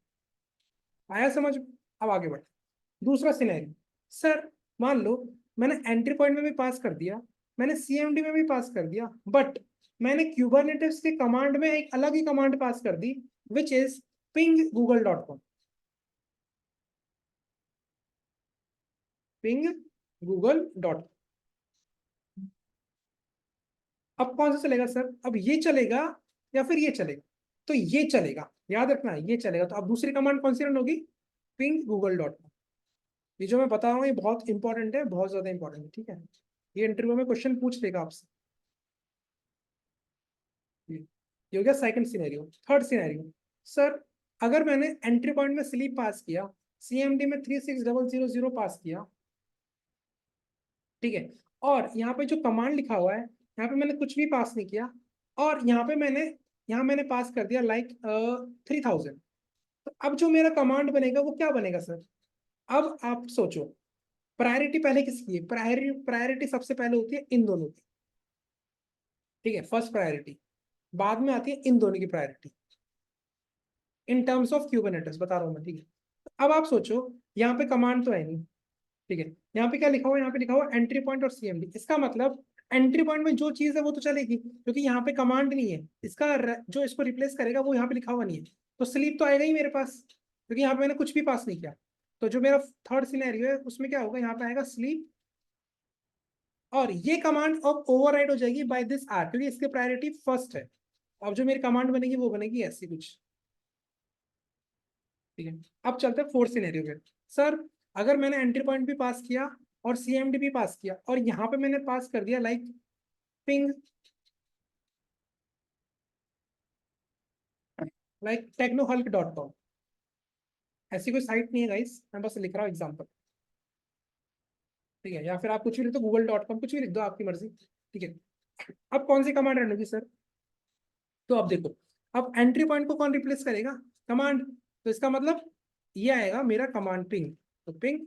Speaker 1: आया समझ? अब आगे बढ़ते, दूसरा सिनेरियो, सर मान लो मैंने एंट्री पॉइंट में भी पास कर दिया, मैंने सीएमडी में भी पास कर दिया, बट मैंने क्यूबरनेटिव्स के कमांड में एक अलग ही कमांड पास कर दी, which is ping google.com, ping google.com। अब कौन सा चलेगा सर? अब ये चलेगा या फिर ये चलेगा? तो ये चलेगा, याद रखना ये चलेगा। तो अब दूसरी कमांड कौन सी रन होगी? ping google.com। ये जो मैं बता रहा हूँ ये बहुत इंपॉर्टेंट है, बहुत ज्यादा इंपॉर्टेंट है। ठीक है, ये इंटरव्यू में क्वेश्चन पूछ लेगा आपसे। ये हो गया second scenario. Third scenario, sir अगर मैंने एंट्री पॉइंट में स्लीप पास किया, सीएमडी में 36000 पास किया, ठीक है, और यहाँ पे जो कमांड लिखा हुआ है यहाँ पे मैंने कुछ भी पास नहीं किया, और यहाँ मैंने पास कर दिया लाइक 3000, तो अब जो मेरा कमांड बनेगा वो क्या बनेगा सर? अब आप सोचो, प्रायोरिटी पहले किसकी है? प्रायोरिटी सबसे पहले होती है इन दोनों की। ठीक है, फर्स्ट प्रायोरिटी, बाद में आती है इन दोनों की priority, in terms of Kubernetes बता रहा हूँ मैं। ठीक है, तो अब आप सोचो, यहाँ पे कमांड तो है नहीं, ठीक है, यहाँ पे क्या लिखा हुआ है? यहाँ पे लिखा हुआ एंट्री पॉइंट और सीएमडी, इसका मतलब एंट्री पॉइंट में जो चीज है वो तो चलेगी, क्योंकि यहाँ पे कमांड नहीं है, इसका जो इसको रिप्लेस करेगा वो यहाँ पे लिखा हुआ नहीं है, तो स्लीप तो आएगा ही मेरे पास, क्योंकि यहाँ पे मैंने कुछ भी पास नहीं किया। तो जो मेरा थर्ड सिनेरियो है उसमें क्या होगा? यहाँ पे आएगा स्लीप, और ये कमांड अब ओवरराइड हो जाएगी बाय दिस आर, क्योंकि इसकी प्रायोरिटी फर्स्ट है। अब जो मेरी कमांड बनेगी वो बनेगी ऐसी कुछ। ठीक है, अब चलते हैं फोर्थ सिनेरियो पे। सर अगर मैंने एंट्री पॉइंट भी पास किया और सीएमडी भी पास किया, और यहाँ पे मैंने पास कर दिया लाइक पिंग लाइक technohulk.com, ऐसी कोई साइट नहीं है गाइस, मैं बस लिख रहा हूँ एग्जाम्पल। ठीक है, या फिर आप कुछ भी लिख दो, google.com, कुछ भी लिख दो, आपकी मर्जी। ठीक है, अब कौन सी कमांड रन होगी सर? तो अब देखो, अब एंट्री पॉइंट को कौन रिप्लेस करेगा? कमांड। तो इसका मतलब ये आएगा मेरा कमांड पिंग, तो पिंग।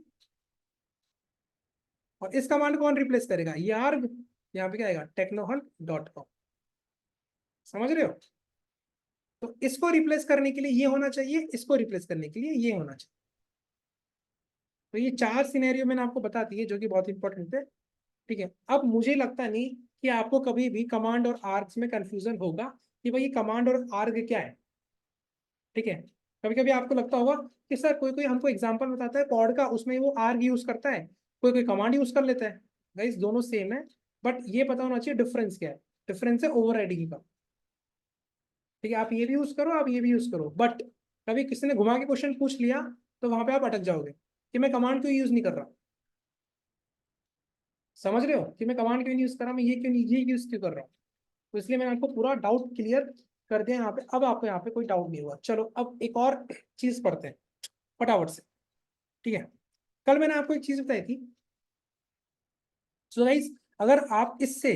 Speaker 1: और इस कमांड को कौन रिप्लेस करेगा? ये आर्ग। यहाँ पे क्या आएगा? technohulk.com। समझ रहे हो? तो इसको रिप्लेस करने के लिए ये होना चाहिए, इसको रिप्लेस करने के लिए ये होना चाहिए। तो ये चार सिनेरियो मैंने आपको बता दिए जो कि बहुत इंपॉर्टेंट है। ठीक है, अब मुझे लगता नहीं कि आपको कभी भी कमांड और आर्ग्स में कंफ्यूजन होगा कि भाई ये कमांड और आर्ग क्या है। ठीक है, कभी कभी आपको लगता होगा कि सर कोई कोई हमको एग्जांपल बताता है पॉड का, उसमें वो आर्ग यूज करता है, कोई कोई कमांड यूज कर लेता है। गाइस दोनों सेम है, बट ये पता होना चाहिए डिफरेंस क्या है। डिफरेंस है ओवरराइडिंग का। ठीक है, आप ये भी यूज करो, आप ये भी यूज करो, बट कभी किसी ने घुमा के क्वेश्चन पूछ लिया तो वहां पे आप अटक जाओगे कि मैं कमांड क्यों यूज नहीं कर रहा। समझ रहे हो कि मैं कमांड क्यों नहीं यूज कर रहा, मैं ये क्यों नहीं, ये यूज क्यों कर रहा हूँ। तो इसलिए मैंने आपको पूरा डाउट क्लियर कर दिया यहाँ पे। अब आपको यहाँ पे कोई डाउट नहीं हुआ। चलो अब एक और चीज पढ़ते हैं फटाफट से। ठीक है, कल मैंने आपको एक चीज बताई थी। सो गाइस, अगर आप इससे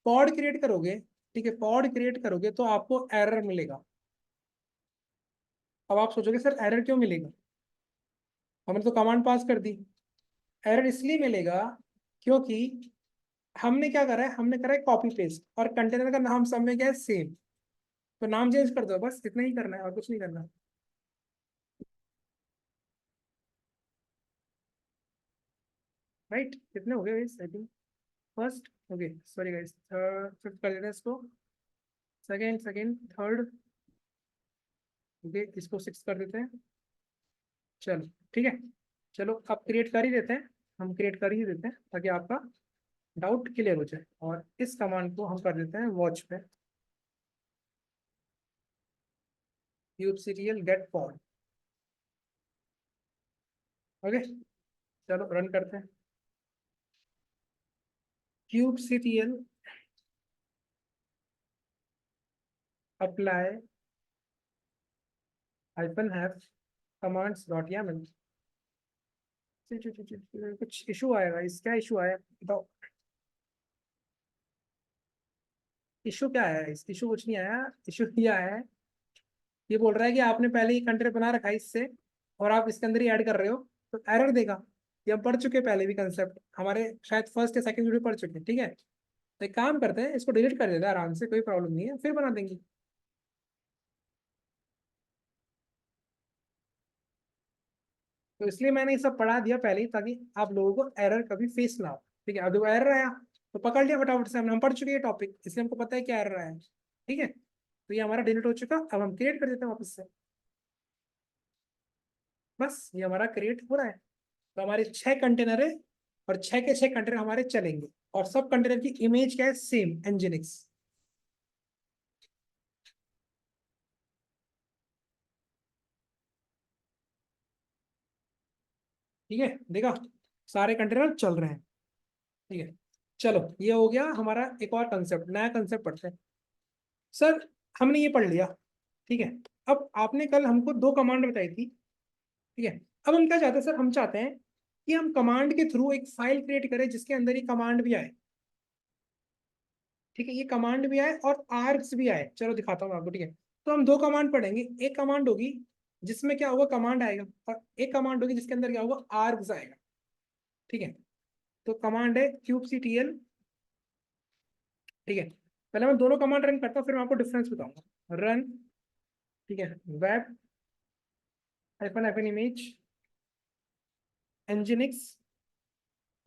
Speaker 1: पॉड क्रिएट करोगे, ठीक है, पॉड क्रिएट करोगे तो आपको एरर मिलेगा। अब आप सोचोगे सर एरर क्यों मिलेगा, हमने तो कमांड पास कर दी। एरर इसलिए मिलेगा क्योंकि हमने क्या करा है, हमने करा है कॉपी पेस्ट, और कंटेनर का नाम सब में क्या है? सेम। तो नाम चेंज कर दो, बस इतना ही करना है और कुछ नहीं करना। राइट, कितने हो गए guys? I think first, okay sorry guys, fifth कर देते हैं इसको, सेकेंड, सेकेंड, थर्ड, ओके इसको सिक्स कर देते हैं। चलो ठीक है, चलो अब क्रिएट कर ही देते हैं, हम क्रिएट कर ही देते हैं ताकि आपका डाउट क्लियर हो जाए। और इस कमांड को हम कर देते हैं वॉच पे, kubectl get pod। ओके, चलो रन करते हैं। kubectl apply -have commands dot yaml। कुछ इशू आएगा, इस क्या इशू आया बताओ? इशू क्या आया? इस इशू कुछ नहीं आया। इशू ये आया है, ये बोल रहा है कि आपने पहले ही कंटेंट बना रखा है इससे, और आप इसके अंदर ही ऐड कर रहे हो, तो एरर देगा। ये हम पढ़ चुके हैं पहले भी, कंसेप्ट हमारे शायद फर्स्ट या सेकंड वीडियो पढ़ चुके हैं। ठीक है, तो एक काम करते हैं, इसको डिलीट कर देते हैं आराम से, कोई प्रॉब्लम नहीं है, फिर बना देंगे। तो इसलिए मैंने ये सब पढ़ा दिया पहले ही, ताकि आप लोगों को एरर कभी फेस ना हो। ठीक है, अब देखो एरर आया तो पकड़ लिया फटाफट से, हम पढ़ चुके हैं टॉपिक, इसलिए हमको पता है क्या एरर आया है। ठीक है, तो ये हमारा डिलीट हो चुका, अब हम क्रिएट कर देते हैं वापस से। बस ये हमारा क्रिएट हो रहा है। तो हमारे 6 कंटेनर है, और 6 के 6 कंटेनर हमारे चलेंगे, और सब कंटेनर की इमेज क्या है? Same nginx। ठीक है, देखा, सारे कंटेनर चल रहे हैं। ठीक है, चलो ये हो गया हमारा एक और कंसेप्ट, नया कंसेप्ट पढ़ते हैं। सर हमने ये पढ़ लिया, ठीक है। अब आपने कल हमको 2 कमांड बताई थी। ठीक है, अब हम क्या चाहते हैं सर? हम चाहते हैं कि हम कमांड के थ्रू एक फाइल क्रिएट करें जिसके अंदर ये कमांड भी आए। ठीक है, ये कमांड भी आए और आर्ग्स भी आए। चलो दिखाता हूँ आपको। ठीक है, तो हम 2 कमांड पढ़ेंगे। एक कमांड होगी जिसमें क्या होगा? कमांड आएगा, और एक कमांड होगी जिसके अंदर क्या होगा? आर्ग्स आएगा। ठीक है, तो कमांड है kubectl। ठीक है, पहले मैं दोनों कमांड रन करता हूँ, फिर मैं आपको डिफरेंस बताऊंगा। रन, ठीक है, वेब हाइफन इमेज nginx,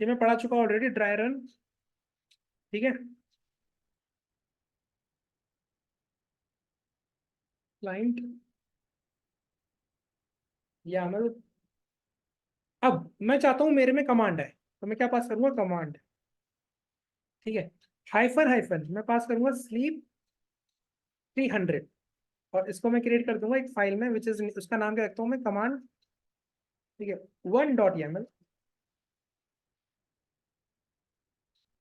Speaker 1: ये मैं पढ़ा चुका ऑलरेडी, ड्राई रन। ठीक है, क्लाइंट YAML। अब मैं चाहता हूँ मेरे में कमांड है, तो मैं क्या पास करूंगा? कमांड। ठीक है, हाइफन हाइफन मैं पास करूंगा स्लीप 300, और इसको मैं क्रिएट कर दूंगा एक फाइल में, विच इज, उसका नाम क्या रखता हूँ मैं? कमांड। ठीक है, 1.yaml।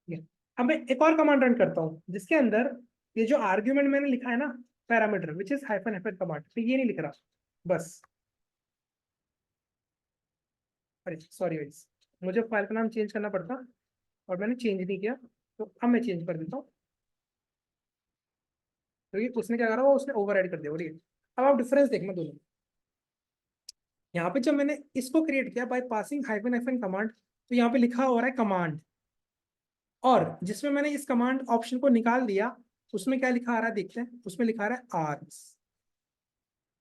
Speaker 1: ठीक है, अब मैं एक और कमांड रन करता हूँ जिसके अंदर ये जो आर्ग्यूमेंट मैंने लिखा है ना, parameter which is hyphen hyphen command, तो ये नहीं लिख रहा बस। अरे सॉरी गाइस, मुझे फाइल का नाम चेंज करना पड़ता और मैंने चेंज नहीं किया, तो अब मैं चेंज कर देता हूँ। क्योंकि उसने क्या करा, वो उसने ओवरराइड कर दिया, ठीक है। अब आप डिफरेंस देखना दोनों। यहाँ पे जब मैंने इसको क्रिएट किया by passing hyphen hyphen command, तो यहाँ पे लिखा हो रहा है कमांड, और जिसमें मैंने इस कमांड ऑप्शन को निकाल दिया उसमें क्या लिखा आ रहा है देखते हैं, उसमें लिखा आ रहा है आर्म्स।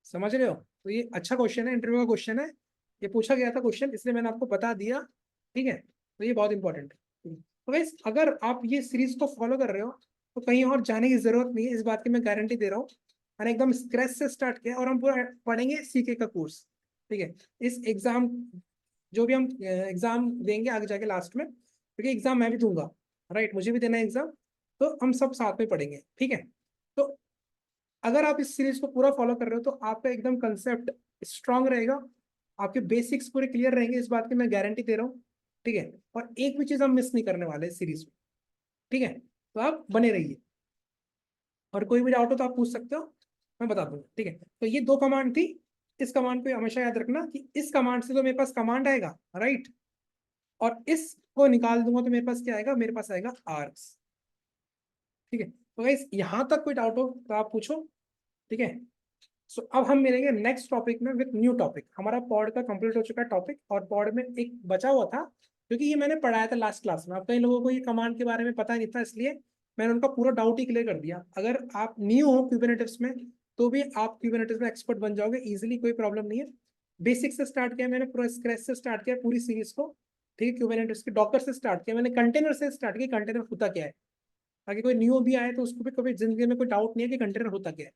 Speaker 1: समझ रहे हो? तो ये अच्छा क्वेश्चन है, इंटरव्यू का क्वेश्चन है, ये पूछा गया था क्वेश्चन, इसलिए मैंने आपको बता दिया। ठीक है, तो ये बहुत इंपॉर्टेंट है। तो गाइस अगर आप ये सीरीज को फॉलो कर रहे हो तो कहीं और जाने की जरूरत नहीं है, इस बात की मैं गारंटी दे रहा हूँ। मैंने एकदम स्क्रैच से स्टार्ट किया और हम पूरा पढ़ेंगे सीके का कोर्स। ठीक है, इस एग्जाम, जो भी हम एग्जाम देंगे आगे जाके लास्ट में, क्योंकि एग्जाम मैं भी दूंगा, राइट, मुझे भी देना है एग्जाम, तो हम सब साथ में पढ़ेंगे। ठीक है, तो अगर आप इस सीरीज को पूरा फॉलो कर रहे हो तो आपका एकदम कंसेप्ट स्ट्रांग रहेगा, आपके बेसिक्स पूरे क्लियर रहेंगे, इस बात की मैं गारंटी दे रहा हूँ। ठीक है, और एक भी चीज हम मिस नहीं करने वाले इस सीरीज में। ठीक है, तो आप बने रहिए, और कोई भी डाउट हो तो आप पूछ सकते हो, मैं बता दूंगा। ठीक है, तो ये दो कमांड थी। इस कमांड को हमेशा याद रखना कि इस कमांड से तो मेरे पास कमांड आएगा, राइट, और इसको निकाल दूंगा तो मेरे पास क्या आएगा, मेरे पास आएगा आर्क्स। ठीक है, तो गाइस यहाँ तक कोई डाउट हो तो आप पूछो। ठीक है, सो अब हम मिलेंगे नेक्स्ट टॉपिक में विद न्यू टॉपिक। हमारा पॉड का कंप्लीट हो चुका है टॉपिक, और पॉड में एक बचा हुआ था, क्योंकि ये मैंने पढ़ाया था लास्ट क्लास में। अब कई लोगों को ये कमांड के बारे में पता नहीं था, इसलिए मैंने उनका पूरा डाउट ही क्लियर कर दिया। अगर आप न्यू हो क्यूबरनेटिव्स में तो भी आप क्यूबरनेटिव्स में एक्सपर्ट बन जाओगे इजीली, कोई प्रॉब्लम नहीं है। बेसिक से स्टार्ट किया मैंने, पूरा स्क्रैच से स्टार्ट किया पूरी सीरीज को। ठीक है, क्यूबरनेटिव्स के डॉकर से स्टार्ट किया मैंने, कंटेनर से स्टार्ट किया, कंटेनर होता क्या है, ताकि कोई न्यू भी आए तो उसको भी कभी जिंदगी में कोई डाउट नहीं है कि कंटेनर होता क्या है।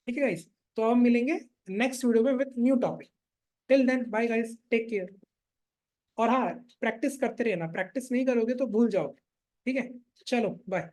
Speaker 1: ठीक है गाइस, तो हम मिलेंगे नेक्स्ट वीडियो में with new topic. Till then bye guys, take care. और हाँ, प्रैक्टिस करते रहना, प्रैक्टिस नहीं करोगे तो भूल जाओगे। ठीक है, चलो बाय।